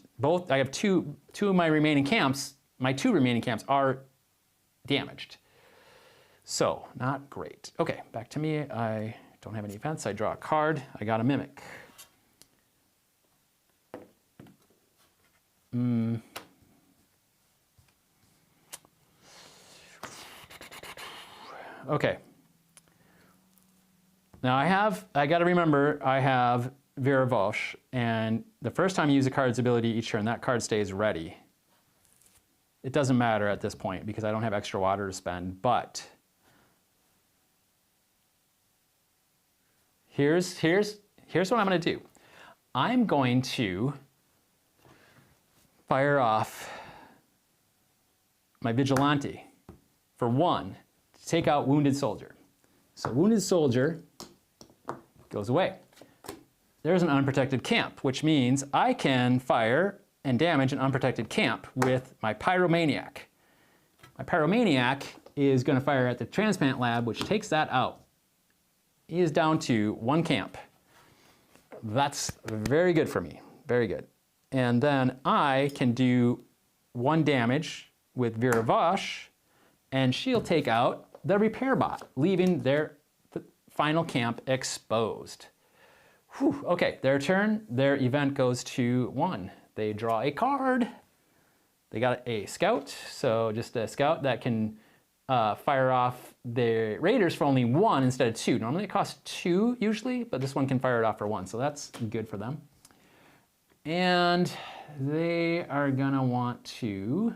I have two of my remaining camps. My 2 remaining camps are damaged. So not great. Okay, back to me. I don't have any events. I draw a card. I got a Mimic. Okay. Now I got to remember I have Viravosh, and the first time you use a card's ability each turn, that card stays ready. It doesn't matter at this point because I don't have extra water to spend, but here's what I'm going to do. I'm going to fire off my Vigilante for 1 to take out Wounded Soldier. So Wounded Soldier goes away. There's an unprotected camp, which means I can fire and damage an unprotected camp with my Pyromaniac. My Pyromaniac is going to fire at the Transplant Lab, which takes that out. He is down to 1 camp. That's very good for me, very good. And then I can do 1 damage with Viravosh, and she'll take out the Repair Bot, leaving their final camp exposed. Whew. Okay, their turn, their event goes to 1. They draw a card. They got a scout, so just a scout that can fire off the raiders for only 1 instead of 2. Normally it costs 2 usually, but this one can fire it off for 1, so that's good for them. And they are gonna want to,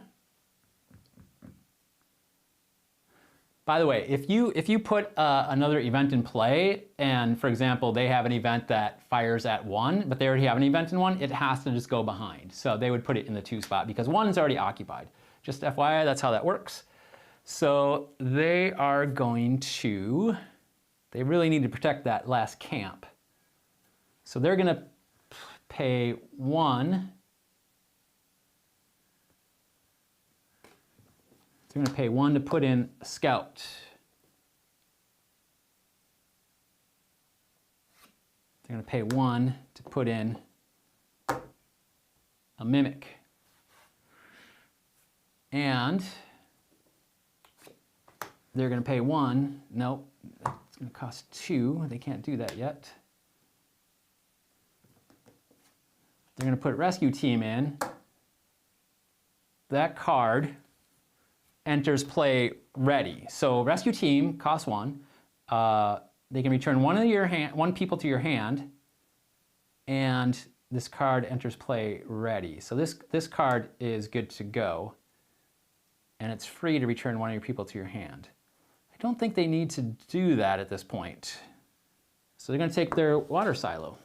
by the way, if you put another event in play, and for example, they have an event that fires at 1, but they already have an event in 1, it has to just go behind. So they would put it in the 2 spot because 1 is already occupied. Just FYI, that's how that works. So they are going to, they really need to protect that last camp. So they're gonna pay 1. They're gonna pay 1 to put in a scout. They're gonna pay 1 to put in a mimic. And they're gonna pay 1, nope, it's gonna cost 2, they can't do that yet. They're gonna put Rescue Team in. That card enters play ready. So Rescue Team costs 1. They can return one people to your hand, and this card enters play ready. So this card is good to go, and it's free to return 1 of your people to your hand. I don't think they need to do that at this point. So they're gonna take their water silo.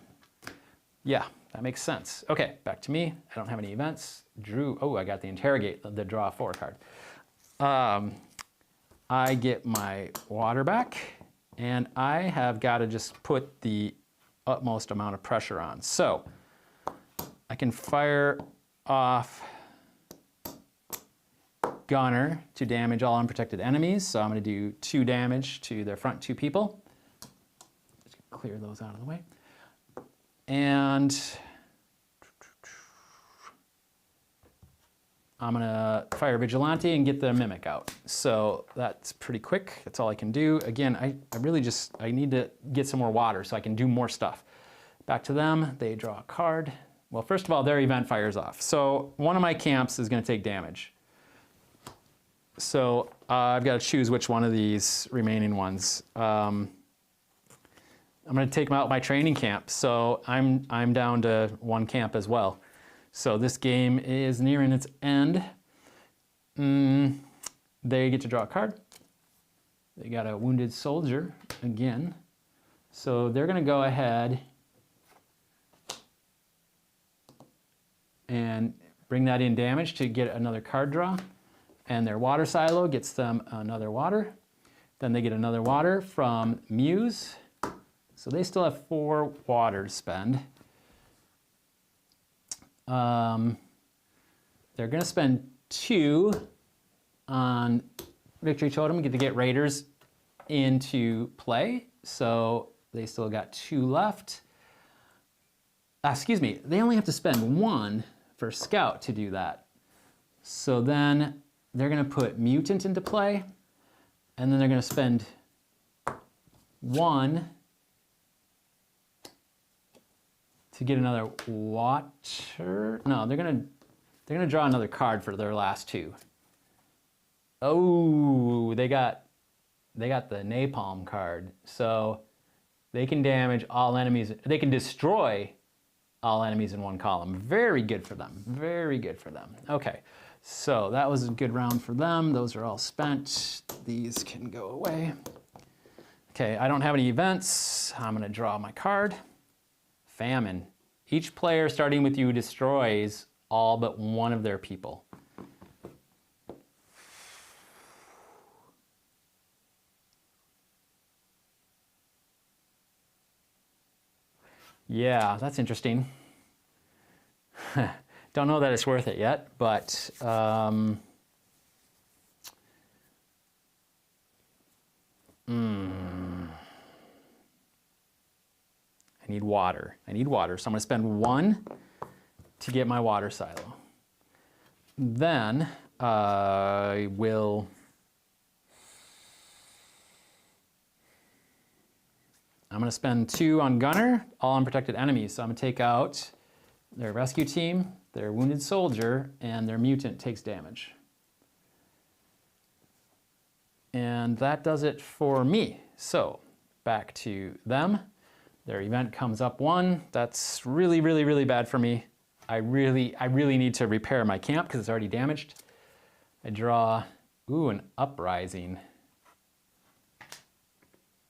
Yeah, that makes sense. Okay, back to me. I don't have any events. Drew, oh, I got the Interrogate, the draw 4 card. I get my water back, and I have got to just put the utmost amount of pressure on. So I can fire off Gunner to damage all unprotected enemies. So I'm going to do 2 damage to their front 2 people. Just clear those out of the way. And I'm gonna fire Vigilante and get the Mimic out. So that's pretty quick. That's all I can do. Again, I really just, I need to get some more water so I can do more stuff. Back to them, they draw a card. Well, first of all, their event fires off. So one of my camps is gonna take damage. So I've got to choose which one of these remaining ones. I'm gonna take them out my training camp. So I'm down to 1 camp as well. So this game is nearing its end. They get to draw a card. They got a Wounded Soldier again. So they're gonna go ahead and bring that in damage to get another card draw. And their water silo gets them another water. Then they get another water from Muse. So they still have 4 water to spend. They're gonna spend 2 on Victory Totem to get Raiders into play. So they still got 2 left. Excuse me, they only have to spend 1 for Scout to do that. So then they're gonna put Mutant into play, and then they're gonna spend 1 to get another water. No, they're gonna draw another card for their last 2. Oh, they got they got the napalm card. So they can damage all enemies. They can destroy all enemies in one column. Very good for them. Very good for them. Okay, so that was a good round for them. Those are all spent. These can go away. Okay, I don't have any events. I'm gonna draw my card. Famine. Each player starting with you destroys all but one of their people. Yeah, that's interesting. Don't know that it's worth it yet, but I need water. I need water, so I'm gonna spend 1 to get my water silo. Then I will I'm gonna spend 2 on gunner, all unprotected enemies. So I'm gonna take out their rescue team, their wounded soldier, and their mutant takes damage. And that does it for me. So back to them. Their event comes up 1. That's really, really, really bad for me. I really need to repair my camp because it's already damaged. I draw, ooh, an uprising.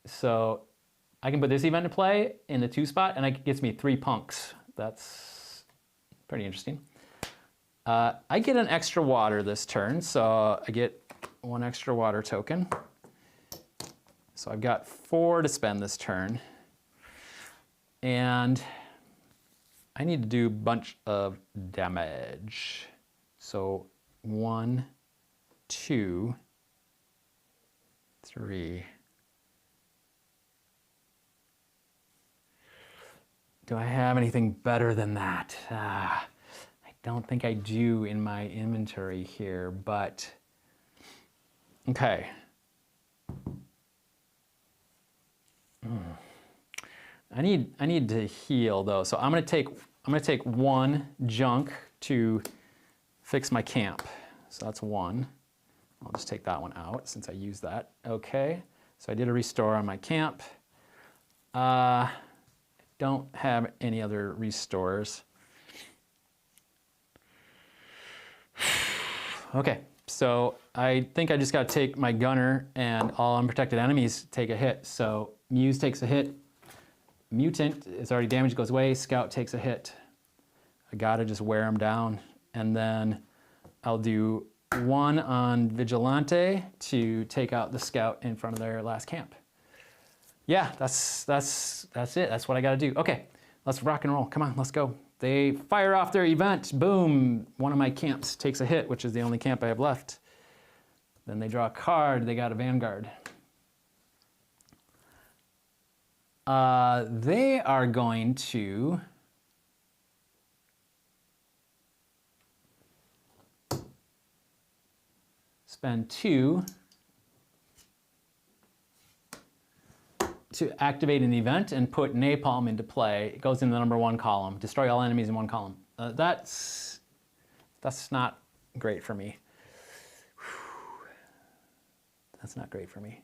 So I can put this event to play in the 2 spot and it gets me 3 punks. That's pretty interesting. I get an extra water this turn, so I get 1 extra water token. So I've got 4 to spend this turn. And I need to do a bunch of damage. So 1, 2, 3. Do I have anything better than that? I don't think I do in my inventory here, but okay. I need to heal though, so I'm gonna take 1 junk to fix my camp. So that's 1. I'll just take that one out since I used that. Okay, so I did a restore on my camp. Don't have any other restores. Okay, so I think I just gotta take my gunner and all unprotected enemies take a hit. So Muse takes a hit. Mutant is already damaged, goes away. Scout takes a hit. I gotta just wear them down. And then I'll do 1 on Vigilante to take out the scout in front of their last camp. Yeah, that's it. That's what I gotta do. Okay, let's rock and roll. Come on, let's go. They fire off their event. Boom! One of my camps takes a hit, which is the only camp I have left. Then they draw a card. They got a Vanguard. They are going to spend 2 to activate an event and put napalm into play. It goes in the number 1 column. Destroy all enemies in 1 column. That's not great for me. That's not great for me.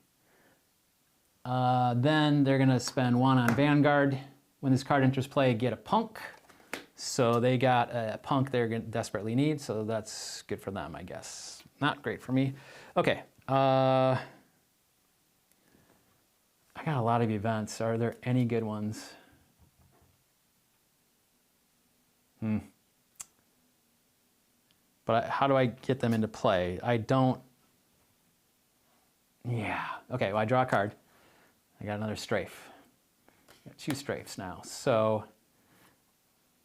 Then they're gonna spend 1 on Vanguard. When this card enters play, get a punk. So they got a punk they're gonna desperately need, so that's good for them, I guess. Not great for me. Okay, I got a lot of events. Are there any good ones? But how do I get them into play? I don't, yeah. Okay, well I draw a card. I got another strafe. I got 2 strafes now. So,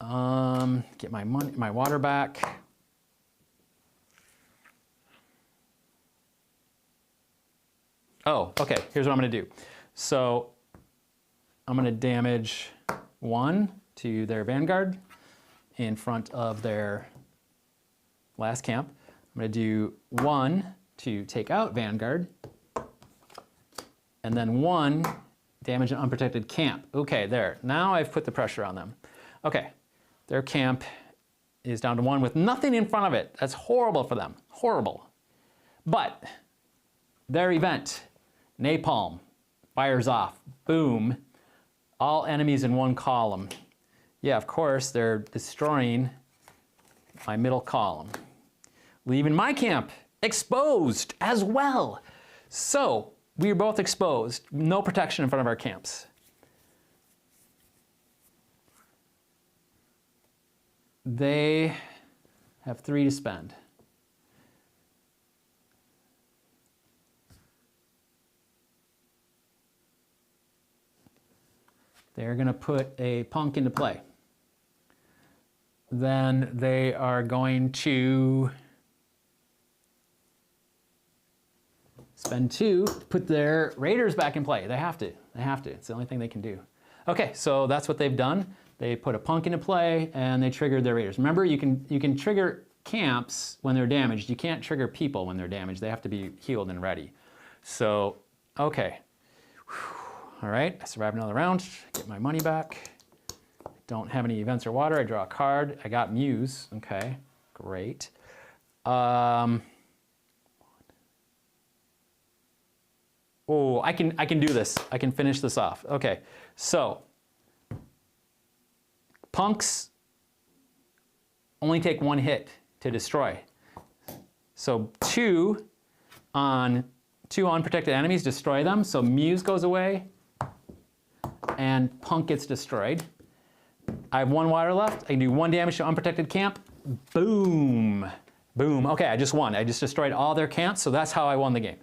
get my money, my water back. Oh, okay, here's what I'm gonna do. So, I'm gonna damage 1 to their Vanguard in front of their last camp. I'm gonna do 1 to take out Vanguard, and then 1 damage an unprotected camp. Okay, there. Now I've put the pressure on them. Okay, their camp is down to 1 with nothing in front of it. That's horrible for them, horrible. But their event Napalm, fires off, boom. All enemies in one column. Yeah, of course, they're destroying my middle column. Leaving my camp exposed as well. So, we are both exposed, no protection in front of our camps. They have 3 to spend. They're going to put a punk into play. Then they are going to spend 2, put their raiders back in play. They have to. They have to. It's the only thing they can do. Okay, so that's what they've done. They put a punk into play and they triggered their raiders. Remember, you can trigger camps when they're damaged. You can't trigger people when they're damaged. They have to be healed and ready. So, okay. All right, I survived another round. Get my money back. Don't have any events or water. I draw a card. I got Muse. Okay, great. Oh, I can do this. I can finish this off. Okay, so punks only take 1 hit to destroy. So 2 unprotected enemies, destroy them. So Muse goes away and punk gets destroyed. I have 1 water left. I can do 1 damage to unprotected camp. Boom. Boom. Okay, I just won. I just destroyed all their camps, so that's how I won the game.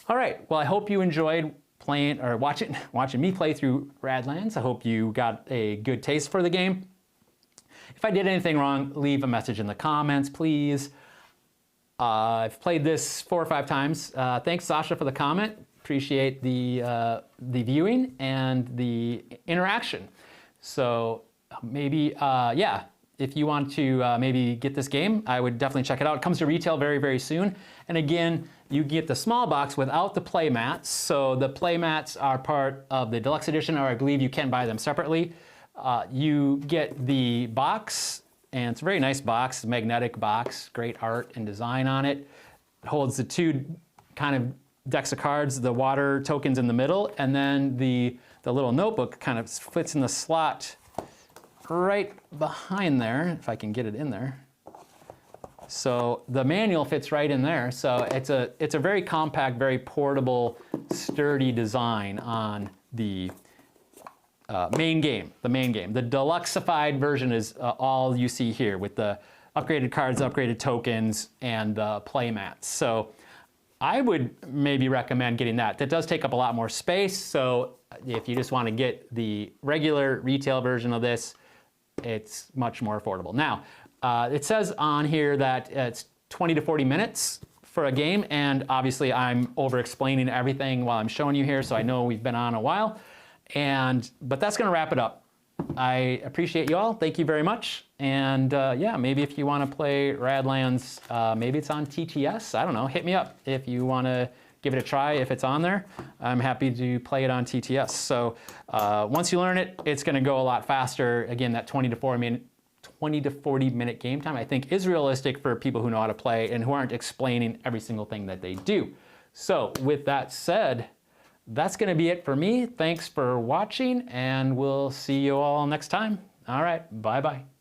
All right, well, I hope you enjoyed playing or watching me play through Radlands. I hope you got a good taste for the game. If I did anything wrong, leave a message in the comments, please. I've played this 4 or 5 times. Thanks, Sasha, for the comment. Appreciate the viewing and the interaction. So maybe, yeah, if you want to maybe get this game, I would definitely check it out. It comes to retail very, very soon. And again, you get the small box without the play mats. So the play mats are part of the deluxe edition, or I believe you can buy them separately. You get the box, and it's a very nice box, magnetic box, great art and design on it. It holds the 2 kind of decks of cards, the water tokens in the middle, and then the little notebook kind of fits in the slot right behind there, if I can get it in there. So the manual fits right in there. So it's a very compact, very portable, sturdy design on the main game. The deluxeified version is all you see here with the upgraded cards, upgraded tokens, and play mats. So I would maybe recommend getting that. That does take up a lot more space. So if you just want to get the regular retail version of this, it's much more affordable. Now, it says on here that it's 20 to 40 minutes for a game, and obviously I'm over-explaining everything while I'm showing you here, so I know we've been on a while. But that's gonna wrap it up. I appreciate you all. Thank you very much. And yeah, maybe if you want to play Radlands, maybe it's on TTS. I don't know. Hit me up if you want to give it a try. If it's on there, I'm happy to play it on TTS. So once you learn it, it's going to go a lot faster. Again, that 20 to 40 minute game time, I think, is realistic for people who know how to play and who aren't explaining every single thing that they do. So with that said, that's going to be it for me. Thanks for watching, and we'll see you all next time. All right, bye-bye.